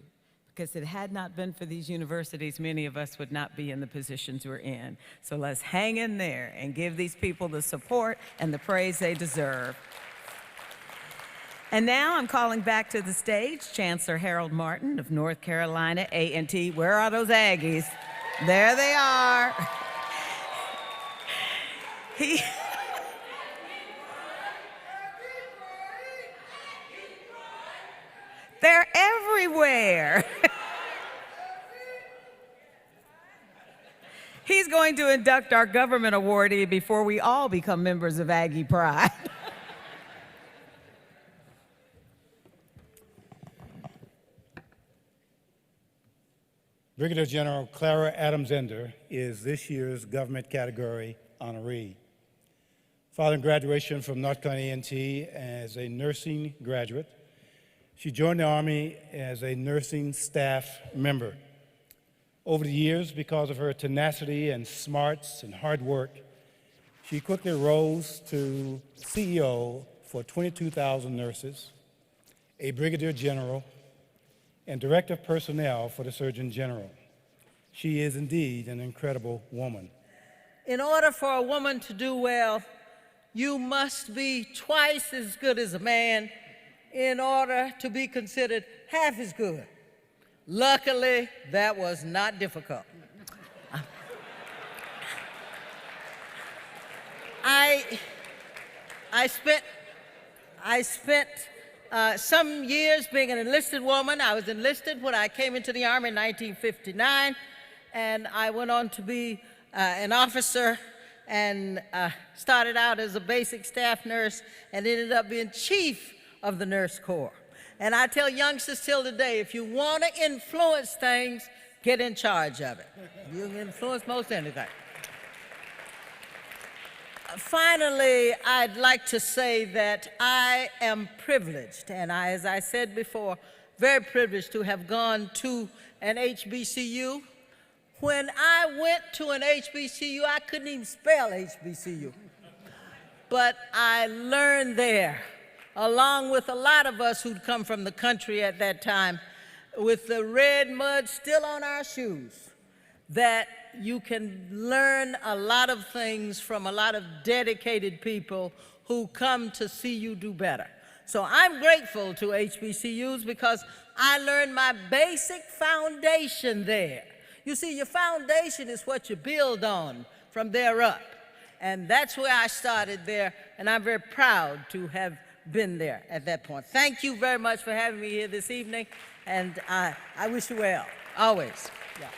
because if it had not been for these universities, many of us would not be in the positions we're in. So let's hang in there and give these people the support and the praise they deserve. And now I'm calling back to the stage Chancellor Harold Martin of North Carolina A&T. Where are those Aggies? There they are. They're everywhere. He's going to induct our government awardee before we all become members of Aggie Pride. Brigadier General Clara Adams-Ender is this year's government category honoree. Following graduation from North Carolina A&T as a nursing graduate, She joined the Army as a nursing staff member. Over the years, because of her tenacity and smarts and hard work, she quickly rose to CEO for 22,000 nurses, a brigadier general, and director of personnel for the Surgeon General. She is indeed an incredible woman. In order for a woman to do well, you must be twice as good as a man in order to be considered half as good. Luckily, that was not difficult. I spent some years being an enlisted woman. I was enlisted when I came into the Army in 1959, and I went on to be an officer and started out as a basic staff nurse and ended up being chief of the nurse corps. And I tell youngsters till today, if you want to influence things, get in charge of it. You can influence most anything. Finally, I'd like to say that I am privileged, and as I said before, very privileged to have gone to an HBCU. When I went to an HBCU, I couldn't even spell HBCU. But I learned there, along with a lot of us who'd come from the country at that time, with the red mud still on our shoes, that you can learn a lot of things from a lot of dedicated people who come to see you do better. So I'm grateful to HBCUs because I learned my basic foundation there. You see, your foundation is what you build on from there up. And that's where I started there, and I'm very proud to have been there at that point. Thank you very much for having me here this evening, and I wish you well, always. Yeah.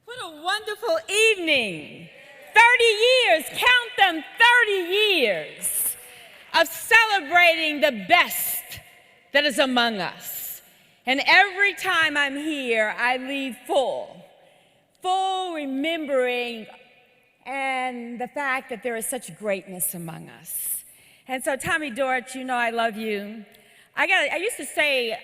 What a wonderful evening. 30 years, count them, 30 years of celebrating the best that is among us. And every time I'm here, I leave full remembering and the fact that there is such greatness among us. And so Tommy Dortch, you know I love you. I used to say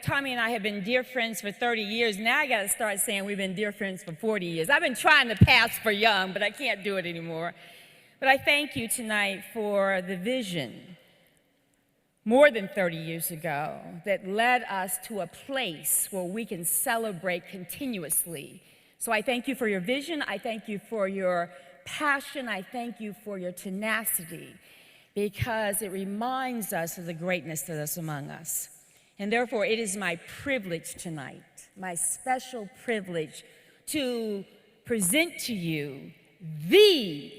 Tommy and I have been dear friends for 30 years. Now I got to start saying we've been dear friends for 40 years. I've been trying to pass for young, but I can't do it anymore. But I thank you tonight for the vision more than 30 years ago that led us to a place where we can celebrate continuously. So I thank you for your vision. I thank you for your passion. I thank you for your tenacity, because it reminds us of the greatness that is among us. And therefore, it is my privilege tonight, my special privilege, to present to you the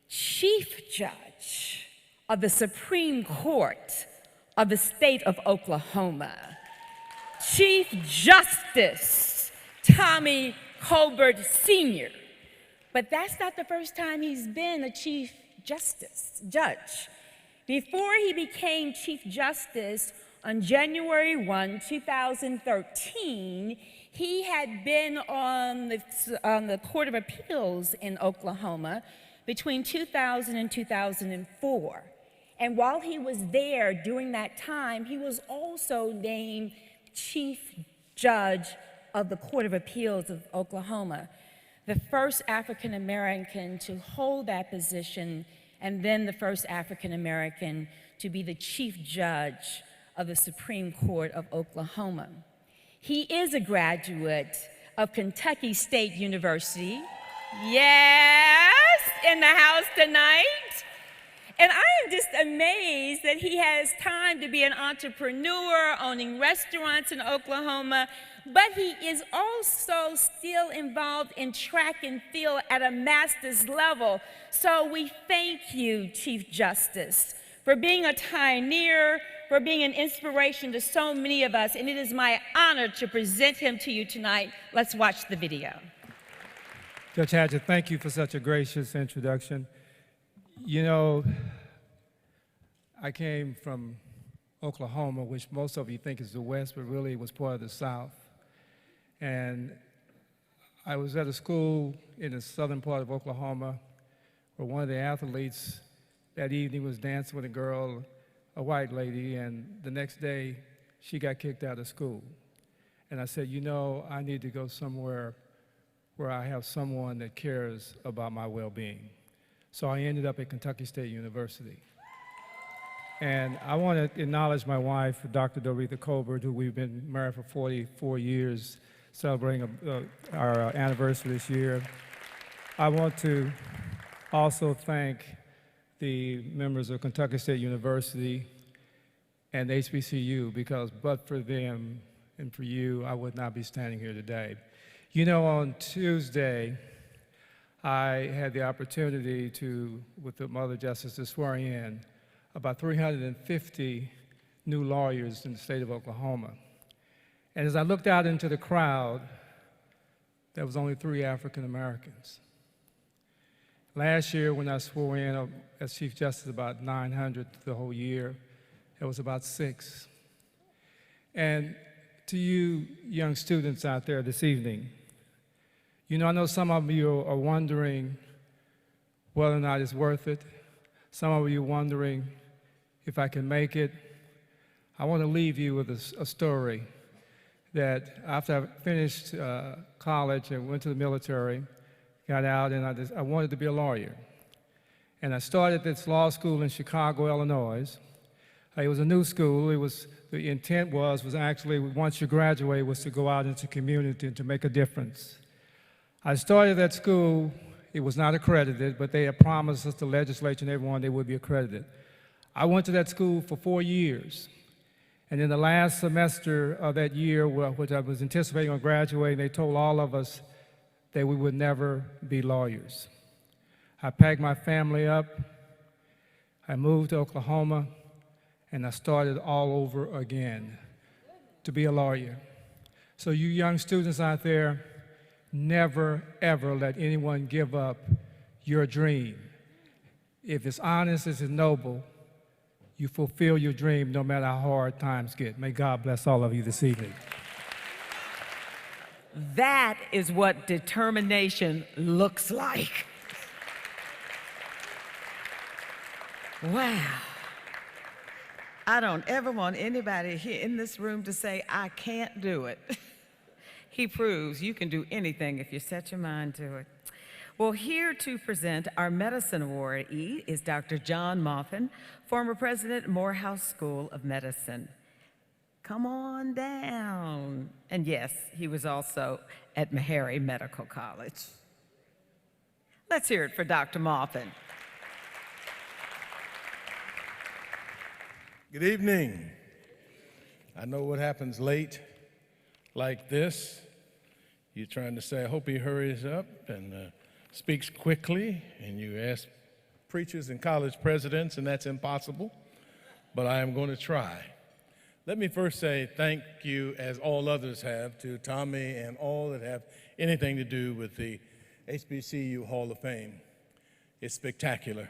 Chief Judge of the Supreme Court of the state of Oklahoma, Chief Justice Tommy Colbert Sr. But that's not the first time he's been a Chief Judge. Before he became Chief Justice on January 1, 2013, he had been on the Court of Appeals in Oklahoma between 2000 and 2004. And while he was there during that time, he was also named Chief Judge of the Court of Appeals of Oklahoma, the first African American to hold that position, and then the first African American to be the Chief Judge of the Supreme Court of Oklahoma. He is a graduate of Kentucky State University. Yes, in the house tonight. And I am just amazed that he has time to be an entrepreneur, owning restaurants in Oklahoma, but he is also still involved in track and field at a master's level. So we thank you, Chief Justice, for being a pioneer, for being an inspiration to so many of us, and it is my honor to present him to you tonight. Let's watch the video. Judge Hatchett, thank you for such a gracious introduction. You know, I came from Oklahoma, which most of you think is the West, but really was part of the South. And I was at a school in the southern part of Oklahoma where one of the athletes that evening was dancing with a girl, a white lady, and the next day she got kicked out of school. And I said, you know, I need to go somewhere where I have someone that cares about my well-being. So I ended up at Kentucky State University. And I want to acknowledge my wife, Dr. Doretha Colbert, who we've been married for 44 years, celebrating our anniversary this year. I want to also thank the members of Kentucky State University and HBCU, because but for them and for you, I would not be standing here today. You know, on Tuesday, I had the opportunity to, with the Mother Justice, to swear in about 350 new lawyers in the state of Oklahoma. And as I looked out into the crowd, there was only 3 African Americans. Last year, when I swore in as Chief Justice, about 900 the whole year, there was about 6. And to you young students out there this evening, you know, I know some of you are wondering whether or not it's worth it. Some of you are wondering if I can make it. I want to leave you with a story that after I finished college and went to the military, got out, and I wanted to be a lawyer. And I started this law school in Chicago, Illinois. It was a new school. The intent was actually, once you graduate, was to go out into the community and to make a difference. I started that school. It was not accredited, but they had promised us, the legislature and everyone, they would be accredited. I went to that school for 4 years. And in the last semester of that year, which I was anticipating on graduating, they told all of us that we would never be lawyers. I packed my family up. I moved to Oklahoma, and I started all over again to be a lawyer. So you young students out there, never, ever let anyone give up your dream. If it's honest, if it's noble, you fulfill your dream no matter how hard times get. May God bless all of you this evening. That is what determination looks like. Wow. I don't ever want anybody here in this room to say, I can't do it. He proves you can do anything if you set your mind to it. Well, here to present our medicine awardee is Dr. John Moffin, former president, Morehouse School of Medicine. Come on down. And yes, he was also at Meharry Medical College. Let's hear it for Dr. Moffin. Good evening. I know what happens late like this. You're trying to say, I hope he hurries up and speaks quickly, and you ask preachers and college presidents, and that's impossible, but I am going to try. Let me first say thank you, as all others have, to Tommy and all that have anything to do with the HBCU Hall of Fame. It's spectacular.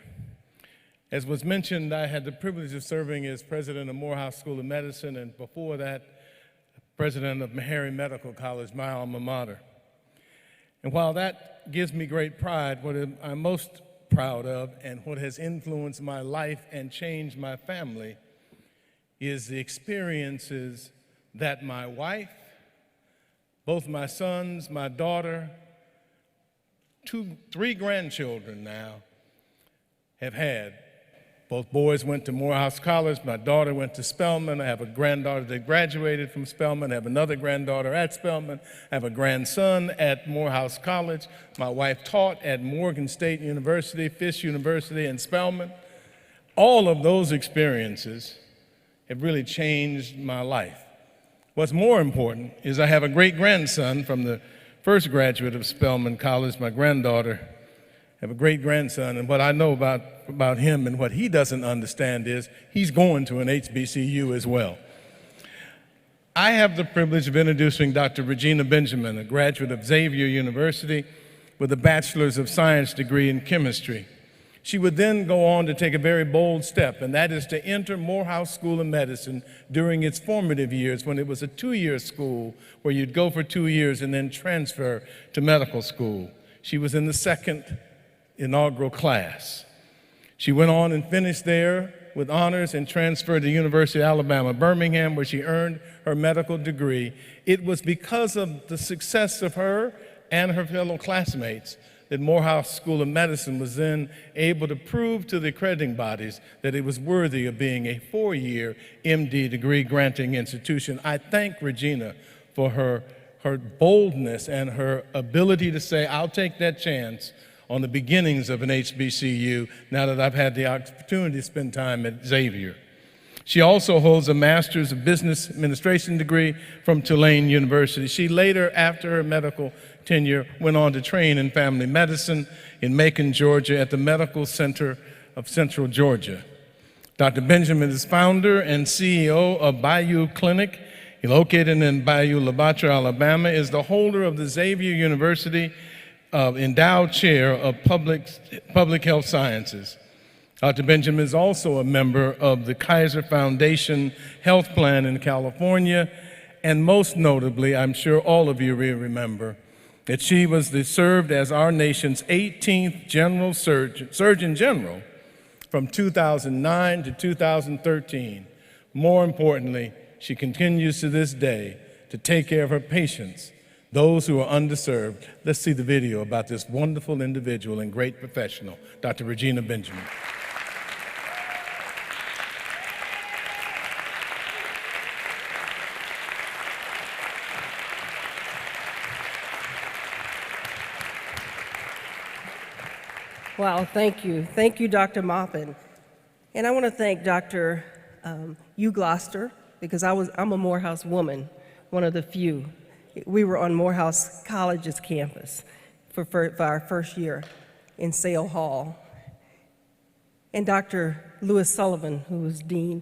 As was mentioned, I had the privilege of serving as president of Morehouse School of Medicine, and before that, president of Meharry Medical College, my alma mater. And while that gives me great pride, what I'm most proud of and what has influenced my life and changed my family is the experiences that my wife, both my sons, my daughter, 3 grandchildren now have had. Both boys went to Morehouse College. My daughter went to Spelman. I have a granddaughter that graduated from Spelman. I have another granddaughter at Spelman. I have a grandson at Morehouse College. My wife taught at Morgan State University, Fisk University, and Spelman. All of those experiences have really changed my life. What's more important is I have a great-grandson from the first graduate of Spelman College, my granddaughter. I have a great-grandson, and what I know about him and what he doesn't understand is he's going to an HBCU as well. I have the privilege of introducing Dr. Regina Benjamin, a graduate of Xavier University, with a Bachelor's of Science degree in chemistry. She would then go on to take a very bold step, and that is to enter Morehouse School of Medicine during its formative years, when it was a 2-year school where you'd go for 2 years and then transfer to medical school. She was in the second inaugural class. She went on and finished there with honors and transferred to the University of Alabama, Birmingham, where she earned her medical degree. It was because of the success of her and her fellow classmates that Morehouse School of Medicine was then able to prove to the accrediting bodies that it was worthy of being a 4-year MD degree granting institution. I thank Regina for her boldness and her ability to say, I'll take that chance on the beginnings of an HBCU now that I've had the opportunity to spend time at Xavier. She also holds a Master's of Business Administration degree from Tulane University. She later, after her medical tenure, went on to train in family medicine in Macon, Georgia at the Medical Center of Central Georgia. Dr. Benjamin is founder and CEO of Bayou Clinic, located in Bayou, Lavater, Alabama, is the holder of the Xavier University Endowed Chair of Public Health Sciences. Dr. Benjamin is also a member of the Kaiser Foundation Health Plan in California, and most notably, I'm sure all of you will remember, that she served as our nation's 18th Surgeon General from 2009 to 2013. More importantly, she continues to this day to take care of her patients, those who are underserved. Let's see the video about this wonderful individual and great professional, Dr. Regina Benjamin. Wow, thank you. Thank you, Dr. Maupin. And I want to thank Dr. Hugh Gloucester, because I'm a Morehouse woman, one of the few. We were on Morehouse College's campus for our first year in Sale Hall. And Dr. Lewis Sullivan, who was dean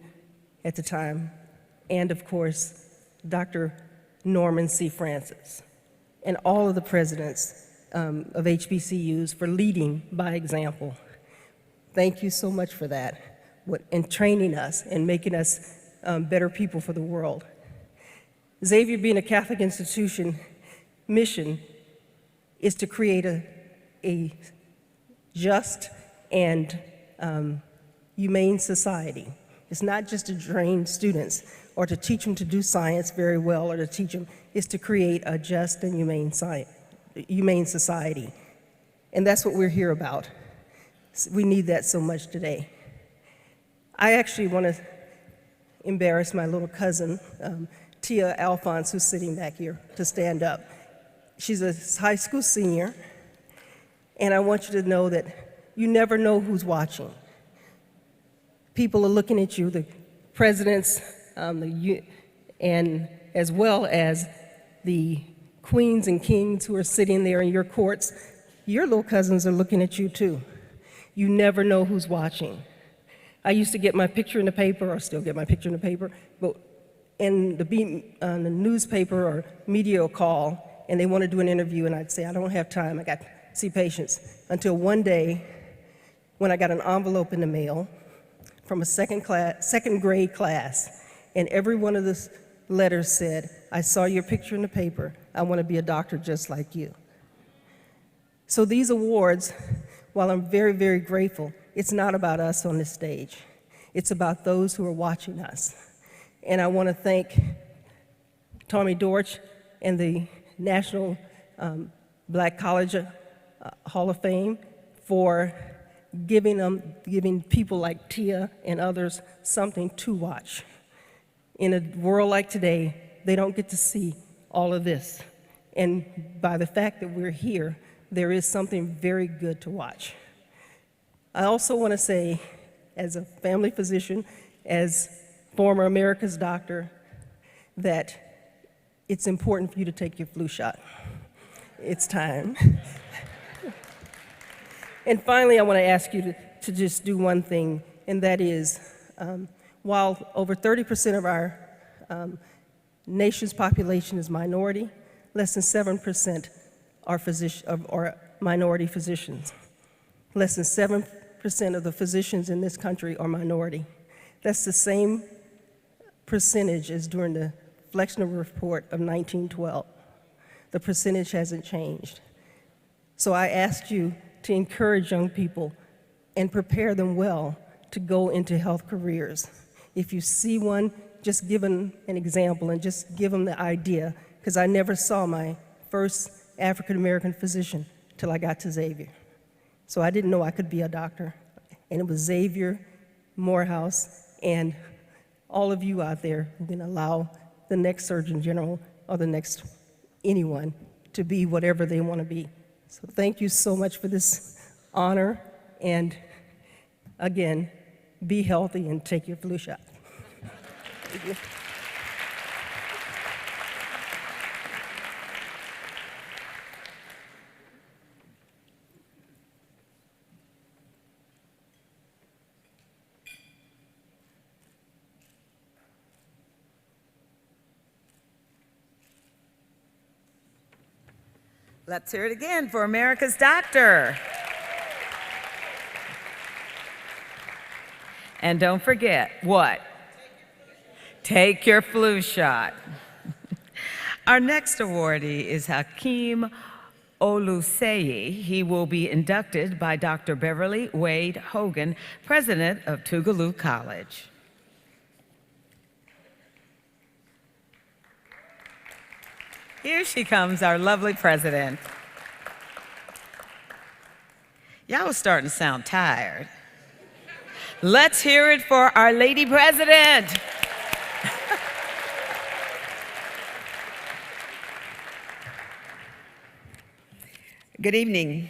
at the time, and of course, Dr. Norman C. Francis, and all of the presidents of HBCUs for leading by example. Thank you so much for that, and training us and making us better people for the world. Xavier, being a Catholic institution, mission is to create a just and humane society. It's not just to train students or to teach them to do science very well or to teach them, it's to create a just and humane society. And that's what we're here about. We need that so much today. I actually want to embarrass my little cousin, Tia Alphonse, who's sitting back here, to stand up. She's a high school senior, and I want you to know that you never know who's watching. People are looking at you, the presidents, and as well as the queens and kings who are sitting there in your courts. Your little cousins are looking at you too. You never know who's watching. I used to get my picture in the paper, or still get my picture in the paper, but in the newspaper or media will call, and they want to do an interview, and I'd say, I don't have time, I got to see patients. Until one day, when I got an envelope in the mail from a second grade class, and every one of the letters said, I saw your picture in the paper, I want to be a doctor just like you. So these awards, while I'm very, very grateful, it's not about us on this stage. It's about those who are watching us. And I want to thank Tommy Dortch and the National Black College Hall of Fame for giving people like Tia and others something to watch. In a world like today, they don't get to see all of this. And by the fact that we're here, there is something very good to watch. I also want to say, as a family physician, as former America's doctor, that it's important for you to take your flu shot. It's time. And finally, I want to ask you to just do one thing, and that is, while over 30% of our nation's population is minority, less than 7% are minority physicians. Less than 7% of the physicians in this country are minority. That's the same percentage as during the Flexner Report of 1912. The percentage hasn't changed. So I asked you to encourage young people and prepare them well to go into health careers. If you see one, just give them an example and just give them the idea, because I never saw my first African American physician till I got to Xavier. So I didn't know I could be a doctor. And it was Xavier, Morehouse, and all of you out there who can allow the next Surgeon General or the next anyone to be whatever they want to be. So thank you so much for this honor, and again, be healthy and take your flu shot. Thank you. Let's hear it again for America's doctor. And don't forget, what? Take your flu shot. Our next awardee is Hakeem Oluseyi. He will be inducted by Dr. Beverly Wade Hogan, president of Tougaloo College. Here she comes, our lovely president. Y'all was starting to sound tired. Let's hear it for our lady president. Good evening.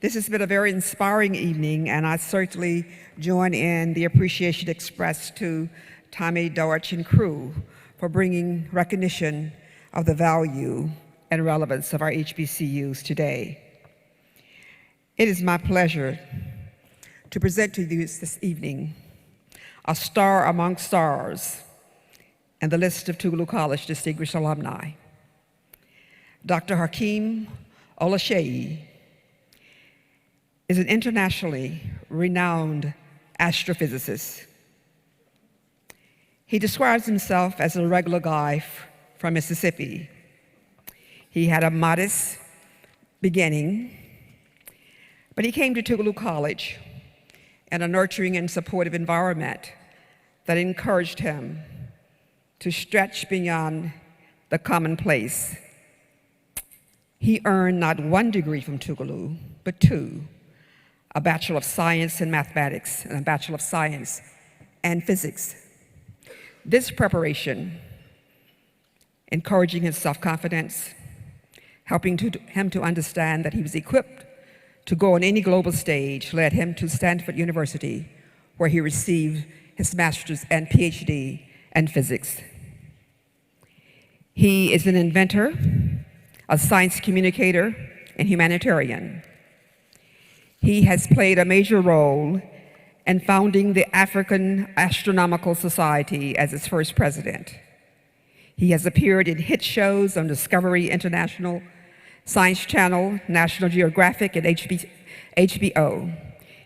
This has been a very inspiring evening, and I certainly join in the appreciation expressed to Tommy Dorch and crew for bringing recognition of the value and relevance of our HBCUs today. It is my pleasure to present to you this evening a star among stars and the list of Tougaloo College distinguished alumni. Dr. Hakeem Oluseyi is an internationally renowned astrophysicist. He describes himself as a regular guy from Mississippi. He had a modest beginning, but he came to Tougaloo College in a nurturing and supportive environment that encouraged him to stretch beyond the commonplace. He earned not one degree from Tougaloo, but two, a Bachelor of Science in Mathematics and a Bachelor of Science and Physics. This preparation, encouraging his self-confidence, helping him to understand that he was equipped to go on any global stage, led him to Stanford University, where he received his master's and PhD in physics. He is an inventor, a science communicator, and humanitarian. He has played a major role in founding the African Astronomical Society as its first president. He has appeared in hit shows on Discovery International, Science Channel, National Geographic, and HBO.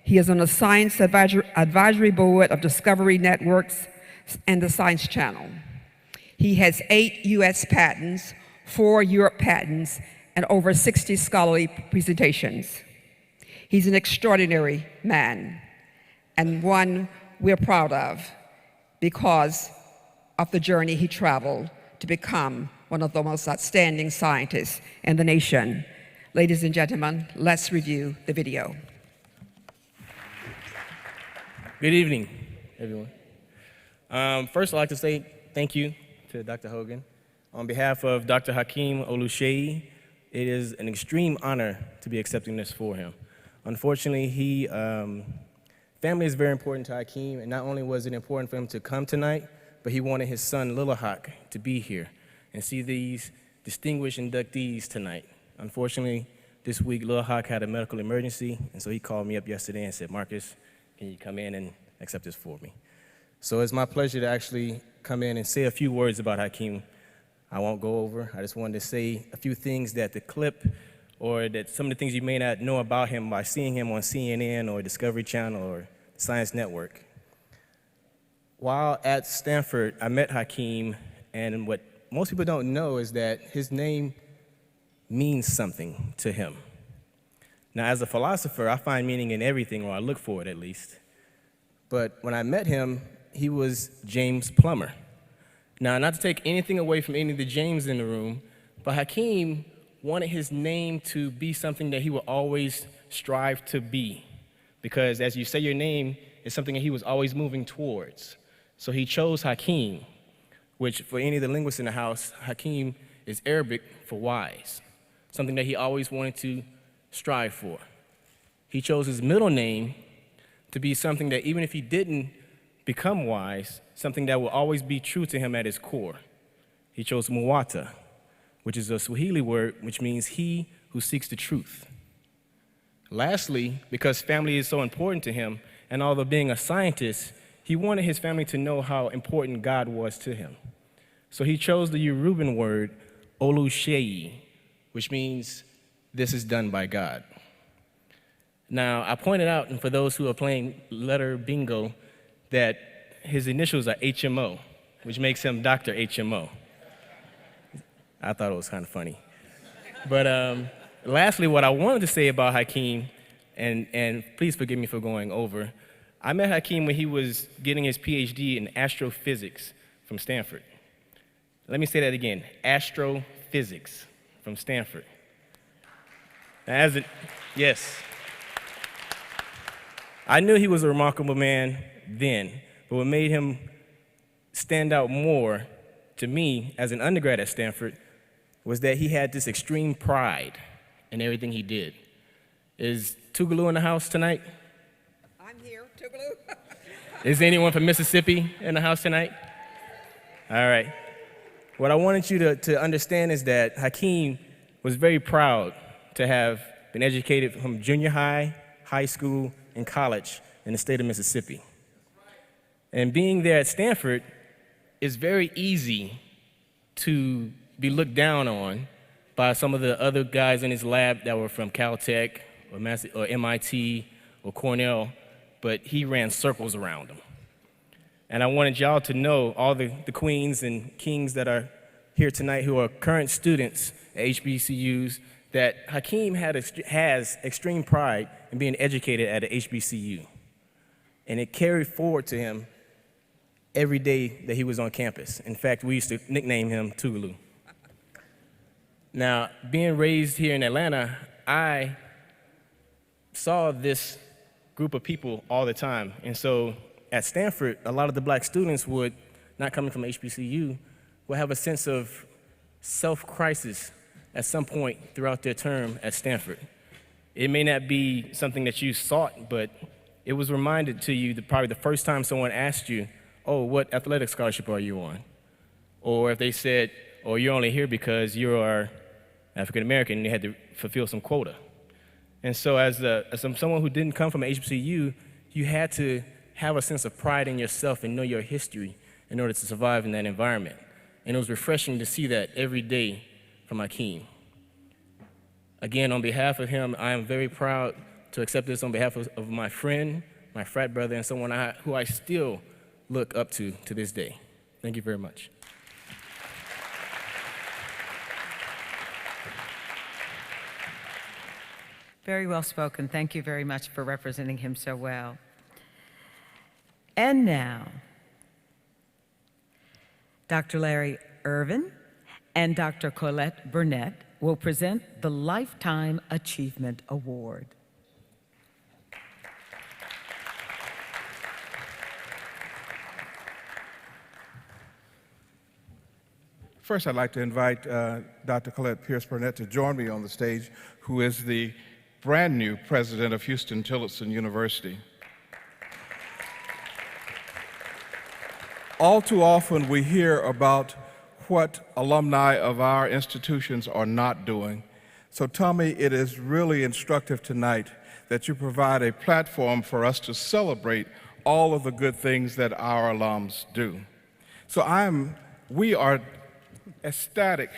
He is on the Science Advisory Board of Discovery Networks and the Science Channel. He has 8 US patents, 4 Europe patents, and over 60 scholarly presentations. He's an extraordinary man, and one we're proud of because of the journey he traveled to become one of the most outstanding scientists in the nation. Ladies and gentlemen, let's review the video. Good evening, everyone. First, I'd like to say thank you to Dr. Hogan. On behalf of Dr. Hakeem Oluseyi, it is an extreme honor to be accepting this for him. Unfortunately, family is very important to Hakeem, and not only was it important for him to come tonight, but he wanted his son, Lil Hawk, to be here and see these distinguished inductees tonight. Unfortunately, this week, Lil Hawk had a medical emergency, and so he called me up yesterday and said, Marcus, can you come in and accept this for me? So it's my pleasure to actually come in and say a few words about Hakeem. I won't go over. I just wanted to say a few things that the clip or that some of the things you may not know about him by seeing him on CNN or Discovery Channel or Science Network. While at Stanford, I met Hakeem, and what most people don't know is that his name means something to him. Now, as a philosopher, I find meaning in everything, or I look for it at least. But when I met him, he was James Plummer. Now, not to take anything away from any of the James in the room, but Hakeem wanted his name to be something that he would always strive to be. Because as you say your name, it's something that he was always moving towards. So he chose Hakeem, which for any of the linguists in the house, Hakeem is Arabic for wise, something that he always wanted to strive for. He chose his middle name to be something that even if he didn't become wise, something that will always be true to him at his core. He chose Muwata, which is a Swahili word which means he who seeks the truth. Lastly, because family is so important to him, and although being a scientist, he wanted his family to know how important God was to him. So he chose the Yoruban word Oluseyi, which means this is done by God. Now, I pointed out, and for those who are playing letter bingo, that his initials are HMO, which makes him Dr. HMO. I thought it was kind of funny. But lastly, what I wanted to say about Hakeem, and please forgive me for going over, I met Hakeem when he was getting his PhD in astrophysics from Stanford. Let me say that again, astrophysics from Stanford. Yes. I knew he was a remarkable man then, but what made him stand out more to me as an undergrad at Stanford was that he had this extreme pride in everything he did. Is Tougaloo in the house tonight? I'm here, Tougaloo. Is anyone from Mississippi in the house tonight? All right. What I wanted you to understand is that Hakeem was very proud to have been educated from junior high, high school, and college in the state of Mississippi. And being there at Stanford is very easy to be looked down on by some of the other guys in his lab that were from Caltech or MIT or Cornell, but he ran circles around them. And I wanted y'all to know, all the queens and kings that are here tonight who are current students at HBCUs, that Hakeem has extreme pride in being educated at an HBCU. And it carried forward to him every day that he was on campus. In fact, we used to nickname him Tougaloo. Now, being raised here in Atlanta, I saw this group of people all the time. And so at Stanford, a lot of the black students would, not coming from HBCU, would have a sense of self-crisis at some point throughout their term at Stanford. It may not be something that you sought, but it was reminded to you that probably the first time someone asked you, oh, what athletic scholarship are you on? Or if they said, oh, you're only here because you are African American and you had to fulfill some quota. And so as someone who didn't come from an HBCU, you had to have a sense of pride in yourself and know your history in order to survive in that environment. And it was refreshing to see that every day from Hakeem. Again, on behalf of him, I am very proud to accept this on behalf of my friend, my frat brother, and someone who I still look up to this day. Thank you very much. Very well spoken. Thank you very much for representing him so well. And now, Dr. Larry Irvin and Dr. Colette Burnett will present the Lifetime Achievement Award. First, I'd like to invite Dr. Colette Pierce Burnett to join me on the stage, who is the brand new president of Houston-Tillotson University. All too often we hear about what alumni of our institutions are not doing. So Tommy, it is really instructive tonight that you provide a platform for us to celebrate all of the good things that our alums do. So we are ecstatic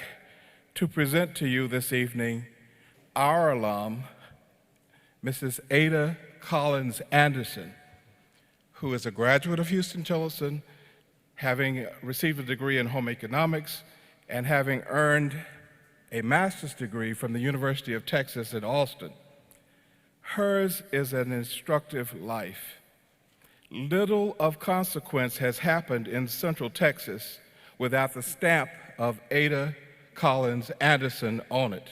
to present to you this evening our alum, Mrs. Ada Collins Anderson, who is a graduate of Houston-Tillotson, having received a degree in home economics and having earned a master's degree from the University of Texas at Austin. Hers is an instructive life. Little of consequence has happened in Central Texas without the stamp of Ada Collins Anderson on it.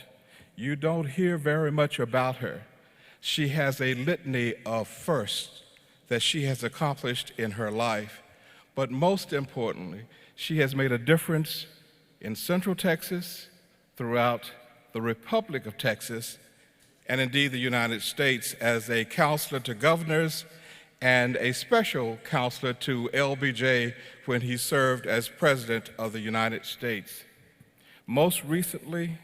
You don't hear very much about her. She has a litany of firsts that she has accomplished in her life, but most importantly, she has made a difference in Central Texas, throughout the Republic of Texas, and indeed the United States as a counselor to governors and a special counselor to LBJ when he served as President of the United States. Most recently,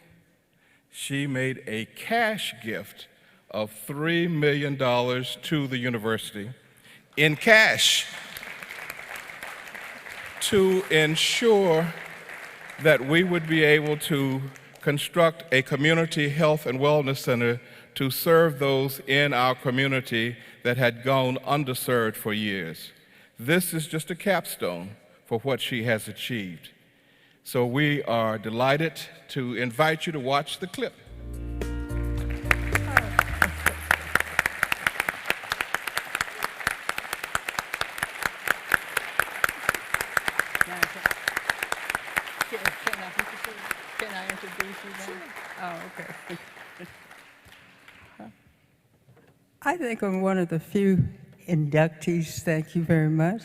she made a cash gift of $3 million to the university in cash to ensure that we would be able to construct a community health and wellness center to serve those in our community that had gone underserved for years. This is just a capstone for what she has achieved. So we are delighted to invite you to watch the clip. Can I introduce you then? Oh, okay. I think I'm one of the few inductees, thank you very much,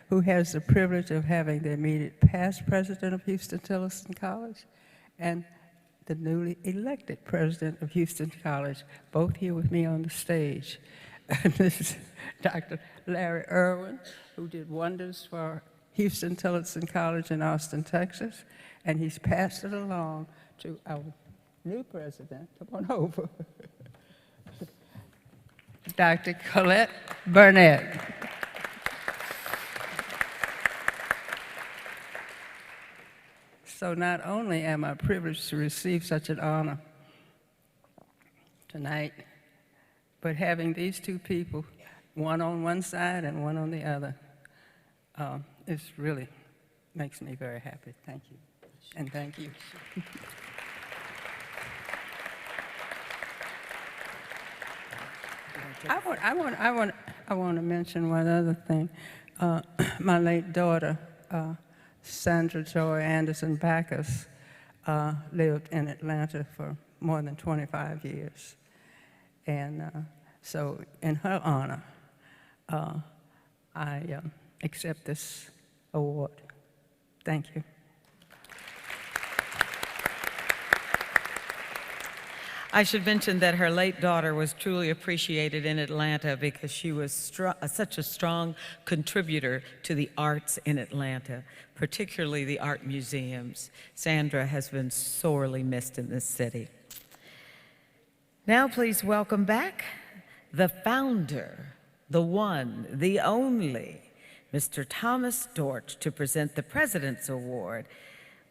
who has the privilege of having the immediate past president of Houston-Tillotson College and the newly elected president of Houston College, both here with me on the stage. And this is Dr. Larry Irwin, who did wonders for Houston-Tillotson College in Austin, Texas, and he's passed it along to our new president. Come on over. Dr. Colette Burnett. So not only am I privileged to receive such an honor tonight, but having these two people, one on one side and one on the other, it really makes me very happy. Thank you. And thank you. I want to mention one other thing. My late daughter, Sandra Joy Anderson Backus, lived in Atlanta for more than 25 years. And so in her honor, I accept this award. Thank you. I should mention that her late daughter was truly appreciated in Atlanta because she was such a strong contributor to the arts in Atlanta, particularly the art museums. Sandra has been sorely missed in this city. Now please welcome back the founder, the one, the only, Mr. Thomas Dortch, to present the President's Award.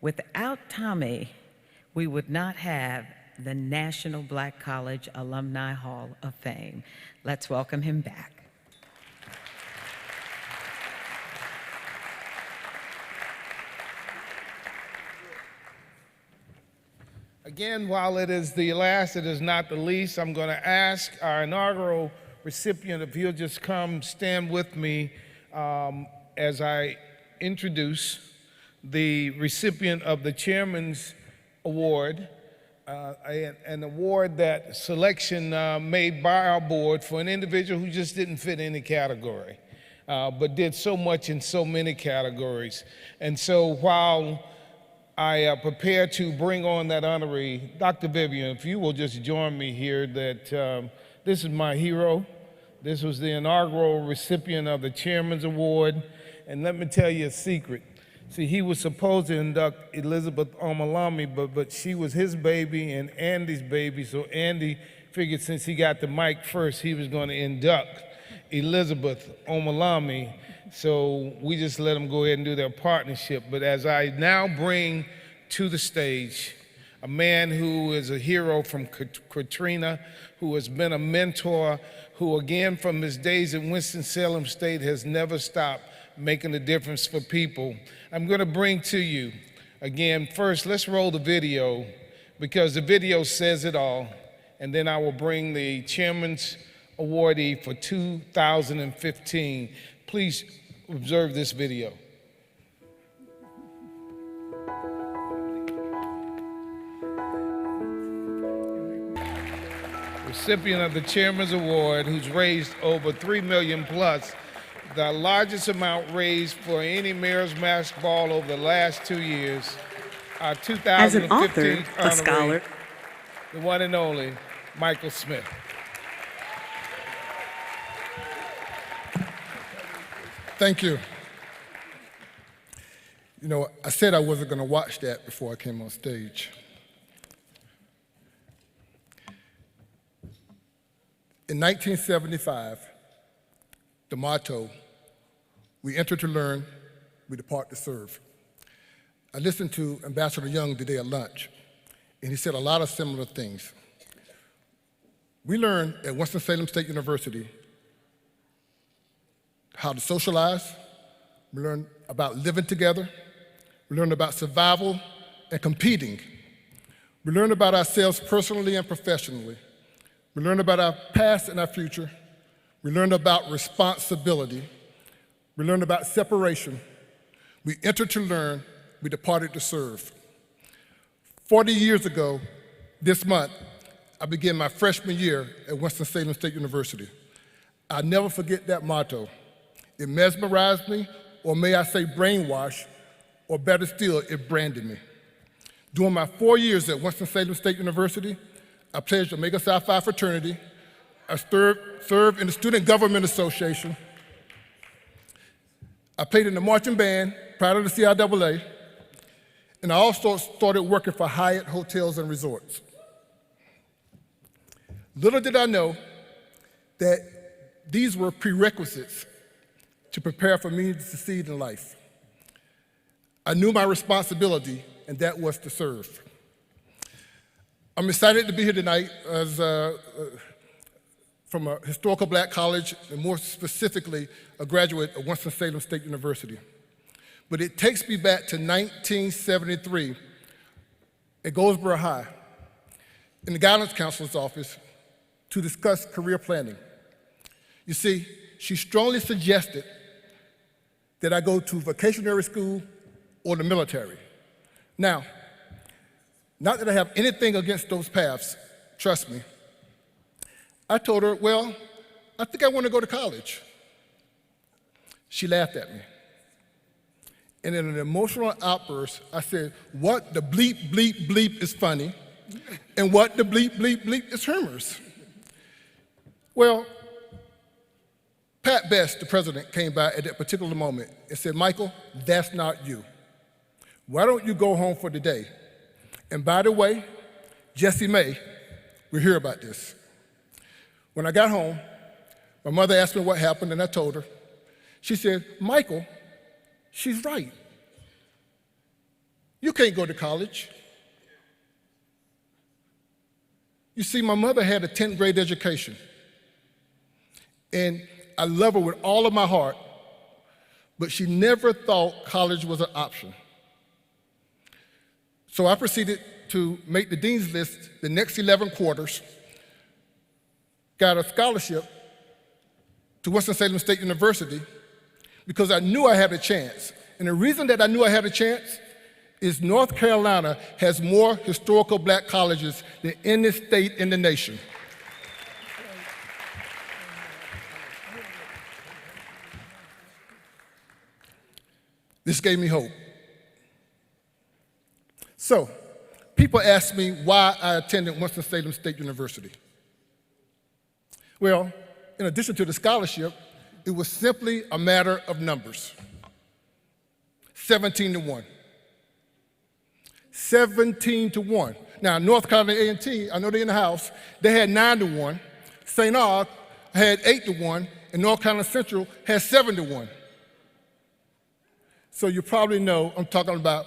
Without Tommy, we would not have the National Black College Alumni Hall of Fame. Let's welcome him back. Again, while it is the last, it is not the least. I'm going to ask our inaugural recipient if he'll just come stand with me as I introduce the recipient of the Chairman's Award, an award that selection made by our board for an individual who just didn't fit any category, but did so much in so many categories. And so while I prepare to bring on that honoree, Dr. Vivian, if you will just join me here, that this is my hero. This was the inaugural recipient of the Chairman's Award. And let me tell you a secret. See, he was supposed to induct Elizabeth Omalami, but she was his baby and Andy's baby, so Andy figured since he got the mic first, he was going to induct Elizabeth Omalami. So we just let them go ahead and do their partnership. But as I now bring to the stage a man who is a hero from Katrina, who has been a mentor, who again from his days in Winston-Salem State has never stopped making a difference for people. I'm going to bring to you, again, first let's roll the video because the video says it all, and then I will bring the Chairman's awardee for 2015. Please observe this video. Recipient of the Chairman's Award, who's raised over $3 million plus, the largest amount raised for any Mayor's Mask Ball over the last 2 years. Our 2015 As an author, a honoree, scholar, the one and only Michael Smith. Thank you. You know, I said I wasn't going to watch that before I came on stage. In 1975, the motto, we enter to learn, we depart to serve. I listened to Ambassador Young today at lunch, and he said a lot of similar things. We learned at Winston-Salem State University how to socialize, we learned about living together, we learned about survival and competing. We learned about ourselves personally and professionally. We learned about our past and our future. We learned about responsibility. We learned about separation. We entered to learn, we departed to serve. 40 years ago, this month, I began my freshman year at Winston-Salem State University. I'll never forget that motto. It mesmerized me, or may I say brainwashed, or better still, it branded me. During my 4 years at Winston-Salem State University, I pledged Omega Psi Phi fraternity. I served in the Student Government Association. I played in the marching band, proud of the CIAA, and I also started working for Hyatt Hotels and Resorts. Little did I know that these were prerequisites to prepare for me to succeed in life. I knew my responsibility, and that was to serve. I'm excited to be here tonight as from a historical black college, and more specifically, a graduate of Winston-Salem State University. But it takes me back to 1973 at Goldsboro High, in the guidance counselor's office, to discuss career planning. You see, she strongly suggested that I go to vocational school or the military. Now, not that I have anything against those paths, trust me. I told her, well, I think I want to go to college. She laughed at me. And in an emotional outburst, I said, what the bleep, bleep, bleep is funny, and what the bleep, bleep, bleep is humorous. Well, Pat Best, the president, came by at that particular moment and said, Michael, that's not you. Why don't you go home for the day? And by the way, Jessie May will hear about this. When I got home, my mother asked me what happened, and I told her. She said, Michael, she's right. You can't go to college. You see, my mother had a 10th grade education, and I love her with all of my heart, but she never thought college was an option. So I proceeded to make the dean's list the next 11 quarters, got a scholarship to Winston-Salem State University because I knew I had a chance. And the reason that I knew I had a chance is North Carolina has more historical black colleges than any state in the nation. This gave me hope. So, people ask me why I attended Winston-Salem State University. Well, in addition to the scholarship, it was simply a matter of numbers. 17-1. 17-1. Now, North Carolina A&T, I know they're in the house, they had 9-1. St. Aug had 8-1, and North Carolina Central had 7-1. So you probably know I'm talking about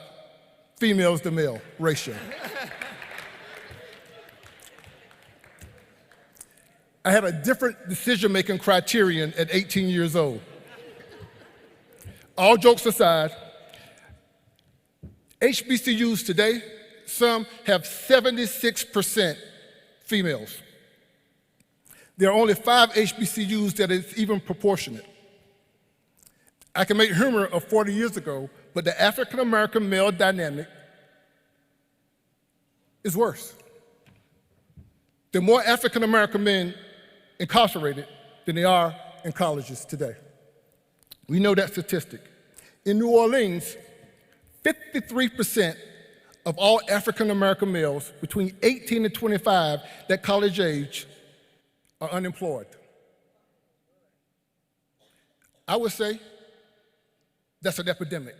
females to male ratio. I had a different decision-making criterion at 18 years old. All jokes aside, HBCUs today, some have 76% females. There are only 5 HBCUs that is even proportionate. I can make humor of 40 years ago, but the African-American male dynamic is worse. There are more African-American men incarcerated than there are in colleges today. We know that statistic. In New Orleans, 53% of all African-American males between 18 and 25 that college age are unemployed. I would say that's an epidemic.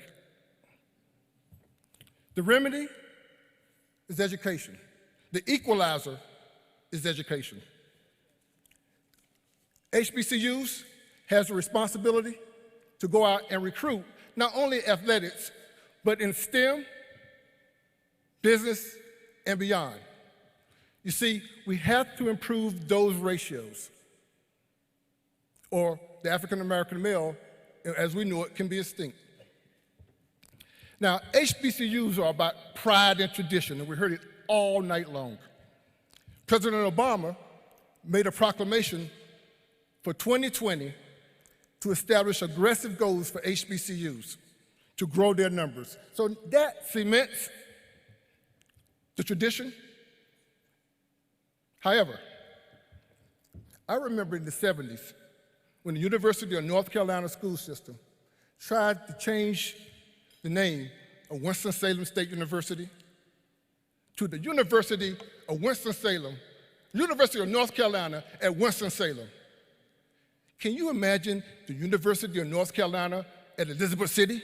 The remedy is education. The equalizer is education. HBCUs has a responsibility to go out and recruit not only athletics, but in STEM, business, and beyond. You see, we have to improve those ratios, or the African-American male, as we know it, can be extinct. Now, HBCUs are about pride and tradition, and we heard it all night long. President Obama made a proclamation for 2020 to establish aggressive goals for HBCUs to grow their numbers. So that cements the tradition. However, I remember in the 70s when the University of North Carolina school system tried to change the name of Winston-Salem State University to the University of Winston-Salem, University of North Carolina at Winston-Salem. Can you imagine the University of North Carolina at Elizabeth City,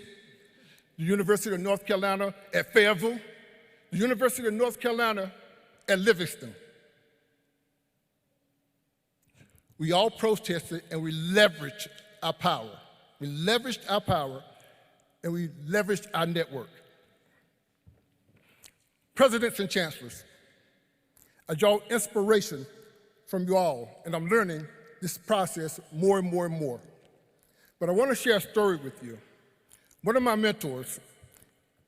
the University of North Carolina at Fayetteville, the University of North Carolina at Livingston? We all protested and we leveraged our power. We leveraged our power and we leveraged our network. Presidents and chancellors, I draw inspiration from you all, and I'm learning this process more and more and more. But I want to share a story with you. One of my mentors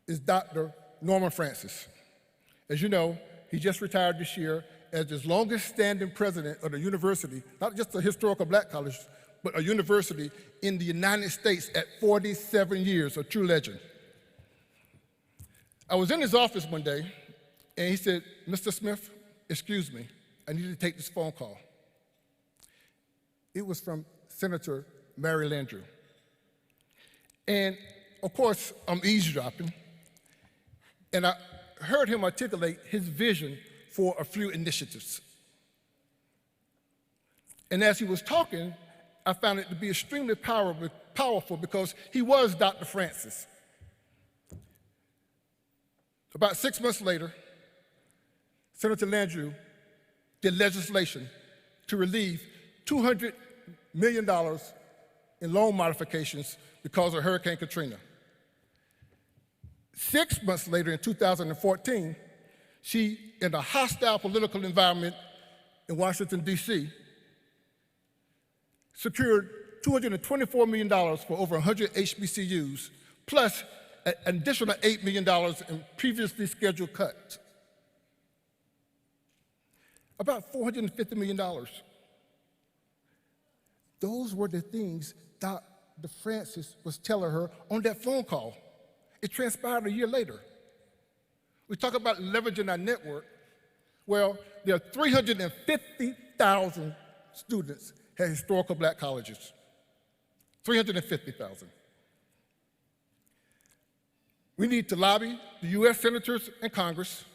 is Dr. Norman Francis. As you know, he just retired this year as the longest standing president of the university, not just a historical black college, but a university in the United States at 47 years, a true legend. I was in his office one day, and he said, "Mr. Smith, excuse me, I need to take this phone call." It was from Senator Mary Landrieu. And of course, I'm eavesdropping, and I heard him articulate his vision for a few initiatives. And as he was talking, I found it to be extremely powerful because he was Dr. Francis. About 6 months later, Senator Landrieu did legislation to relieve $200 million in loan modifications because of Hurricane Katrina. 6 months later, in 2014, she, in a hostile political environment in Washington, D.C., secured $224 million for over 100 HBCUs, plus an additional $8 million in previously scheduled cuts. About $450 million. Those were the things Dr. Francis was telling her on that phone call. It transpired a year later. We talk about leveraging our network. Well, there are 350,000 students at historical black colleges. 350,000. We need to lobby the U.S. senators and Congress.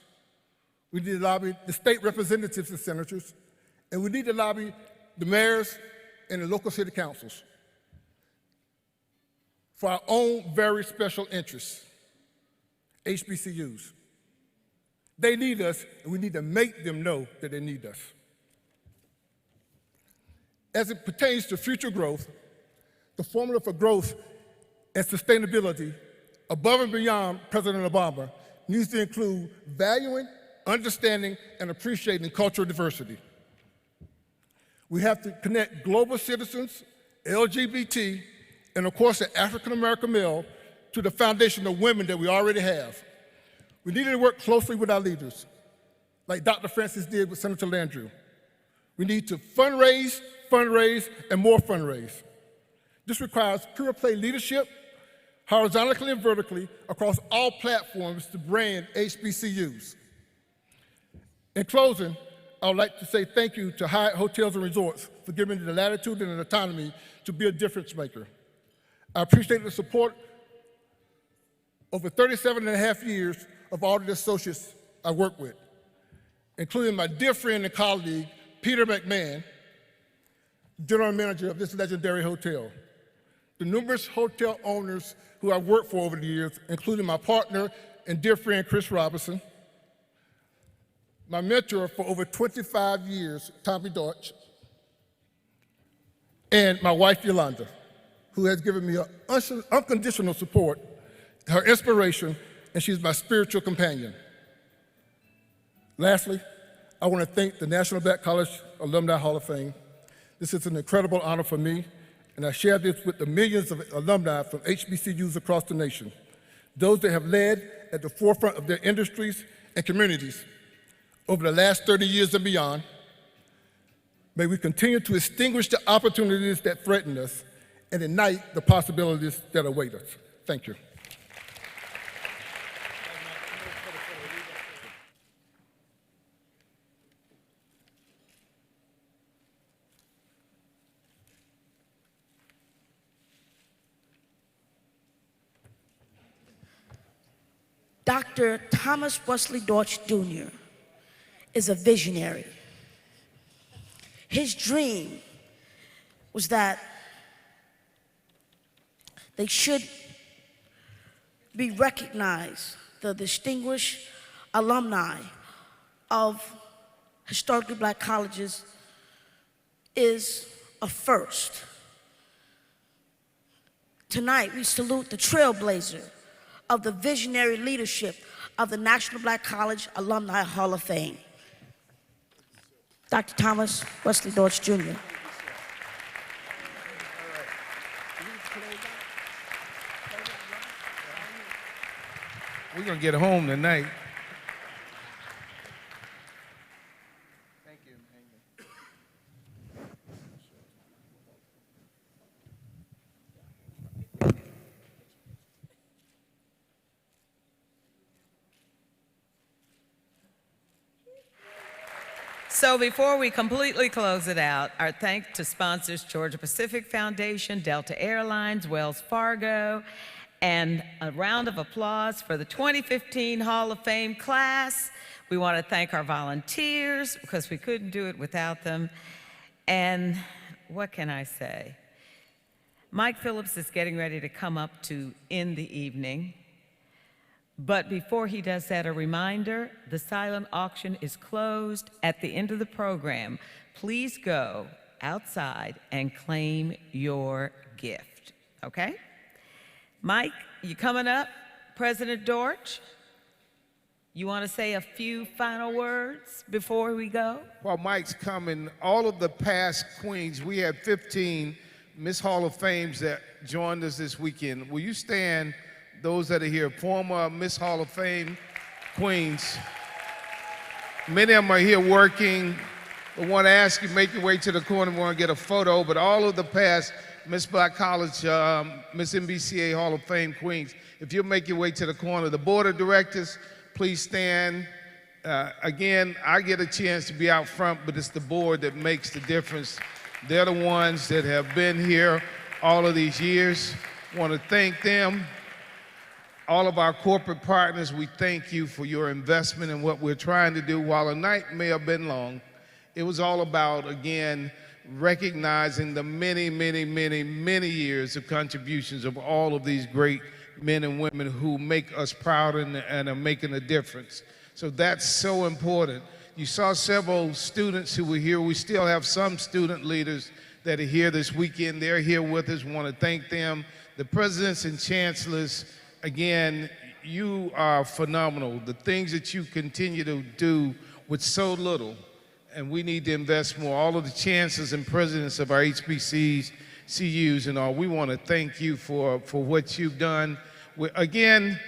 We need to lobby the state representatives and senators. And we need to lobby the mayors and the local city councils for our own very special interests, HBCUs. They need us, and we need to make them know that they need us. As it pertains to future growth, the formula for growth and sustainability above and beyond President Obama needs to include valuing, understanding, and appreciating cultural diversity. We have to connect global citizens, LGBT, and of course the African American male to the foundation of women that we already have. We need to work closely with our leaders, like Dr. Francis did with Senator Landrieu. We need to fundraise, and more fundraise. This requires pure play leadership, horizontally and vertically, across all platforms to brand HBCUs. In closing, I would like to say thank you to Hyatt Hotels and Resorts for giving me the latitude and autonomy to be a difference maker. I appreciate the support over 37 and a half years of all the associates I work with, including my dear friend and colleague, Peter McMahon, general manager of this legendary hotel. The numerous hotel owners who I've worked for over the years, including my partner and dear friend, Chris Robinson, my mentor for over 25 years, Tommy Deutsch, and my wife, Yolanda, who has given me unconditional support, her inspiration, and she's my spiritual companion. Lastly, I want to thank the National Black College Alumni Hall of Fame. This is an incredible honor for me, and I share this with the millions of alumni from HBCUs across the nation, those that have led at the forefront of their industries and communities over the last 30 years and beyond. May we continue to extinguish the opportunities that threaten us and ignite the possibilities that await us. Thank you. Dr. Thomas Wesley Deutsch Jr. is a visionary. His dream was that they should be recognized, the distinguished alumni of historically black colleges is a first. Tonight, we salute the trailblazer of the visionary leadership of the National Black College Alumni Hall of Fame, Dr. Thomas Wesley Deutsch Jr. We're going to get home tonight. So before we completely close it out, our thanks to sponsors Georgia Pacific Foundation, Delta Airlines, Wells Fargo, and a round of applause for the 2015 Hall of Fame class. We want to thank our volunteers because we couldn't do it without them. And what can I say? Mike Phillips is getting ready to come up to end the evening. But before he does that, a reminder, the silent auction is closed at the end of the program. Please go outside and claim your gift, okay? Mike, you coming up? President Deutsch, you want to say a few final words before we go? While Mike's coming, all of the past queens, we had 15 Miss Hall of Fames that joined us this weekend. Will you stand? Those that are here, former Miss Hall of Fame queens. Many of them are here working. We want to ask you, make your way to the corner. We want to get a photo, but all of the past Miss Black College, Miss NBCA Hall of Fame queens, if you'll make your way to the corner. The board of directors, please stand. Again, I get a chance to be out front, but it's the board that makes the difference. They're the ones that have been here all of these years. I want to thank them. All of our corporate partners, we thank you for your investment in what we're trying to do. While the night may have been long, it was all about, again, recognizing the many, many, many, many years of contributions of all of these great men and women who make us proud and are making a difference. So that's so important. You saw several students who were here. We still have some student leaders that are here this weekend. They're here with us. We want to thank them. The presidents and chancellors, again, you are phenomenal. The things that you continue to do with so little and we need to invest more. All of the chancellors and presidents of our HBCs, CUs and all, we want to thank you for what you've done. Again,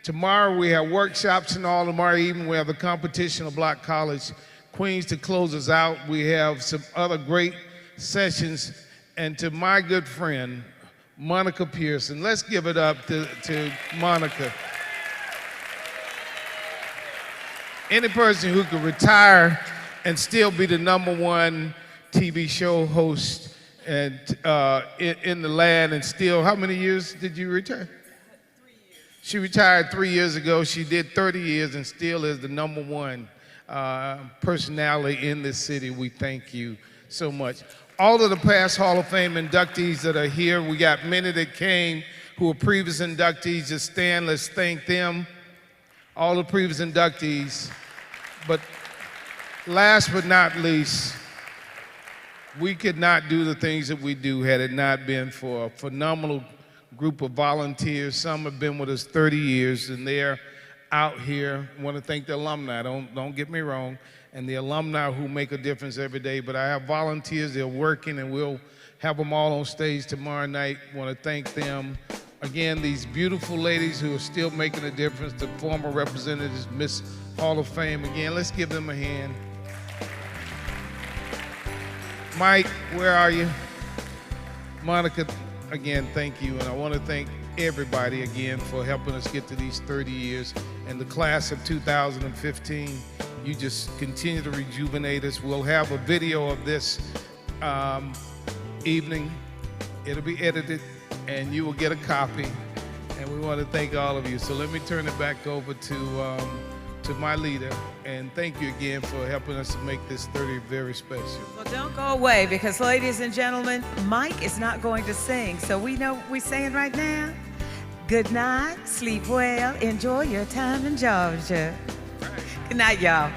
tomorrow we have workshops and all. Tomorrow evening we have the competition of Black College Queens to close us out. We have some other great sessions. And to my good friend, Monica Pearson, let's give it up to Monica. Any person who could retire and still be the #1 TV show host and in the land, and still, how many years did you retire? 3 years. She retired 3 years ago. She did 30 years and still is the #1 personality in this city. We thank you so much. All of the past Hall of Fame inductees that are here, we got many that came who were previous inductees. Just stand, let's thank them. All the previous inductees. But last but not least, we could not do the things that we do had it not been for a phenomenal group of volunteers. Some have been with us 30 years, and they're out here. I want to thank the alumni, don't get me wrong, and the alumni who make a difference every day. But I have volunteers, they're working, and we'll have them all on stage tomorrow night. I want to thank them. Again, these beautiful ladies who are still making a difference, the former representatives, Miss Hall of Fame. Again, let's give them a hand. Mike, where are you? Monica, again, thank you. And I want to thank everybody again for helping us get to these 30 years. And the class of 2015, you just continue to rejuvenate us. We'll have a video of this evening. It'll be edited, and you will get a copy. And we want to thank all of you. So let me turn it back over to my leader, and thank you again for helping us to make this 30 very special. Well, don't go away, because ladies and gentlemen, Mike is not going to sing, so we know what we're saying right now. Good night, sleep well, enjoy your time in Georgia. Good night, y'all.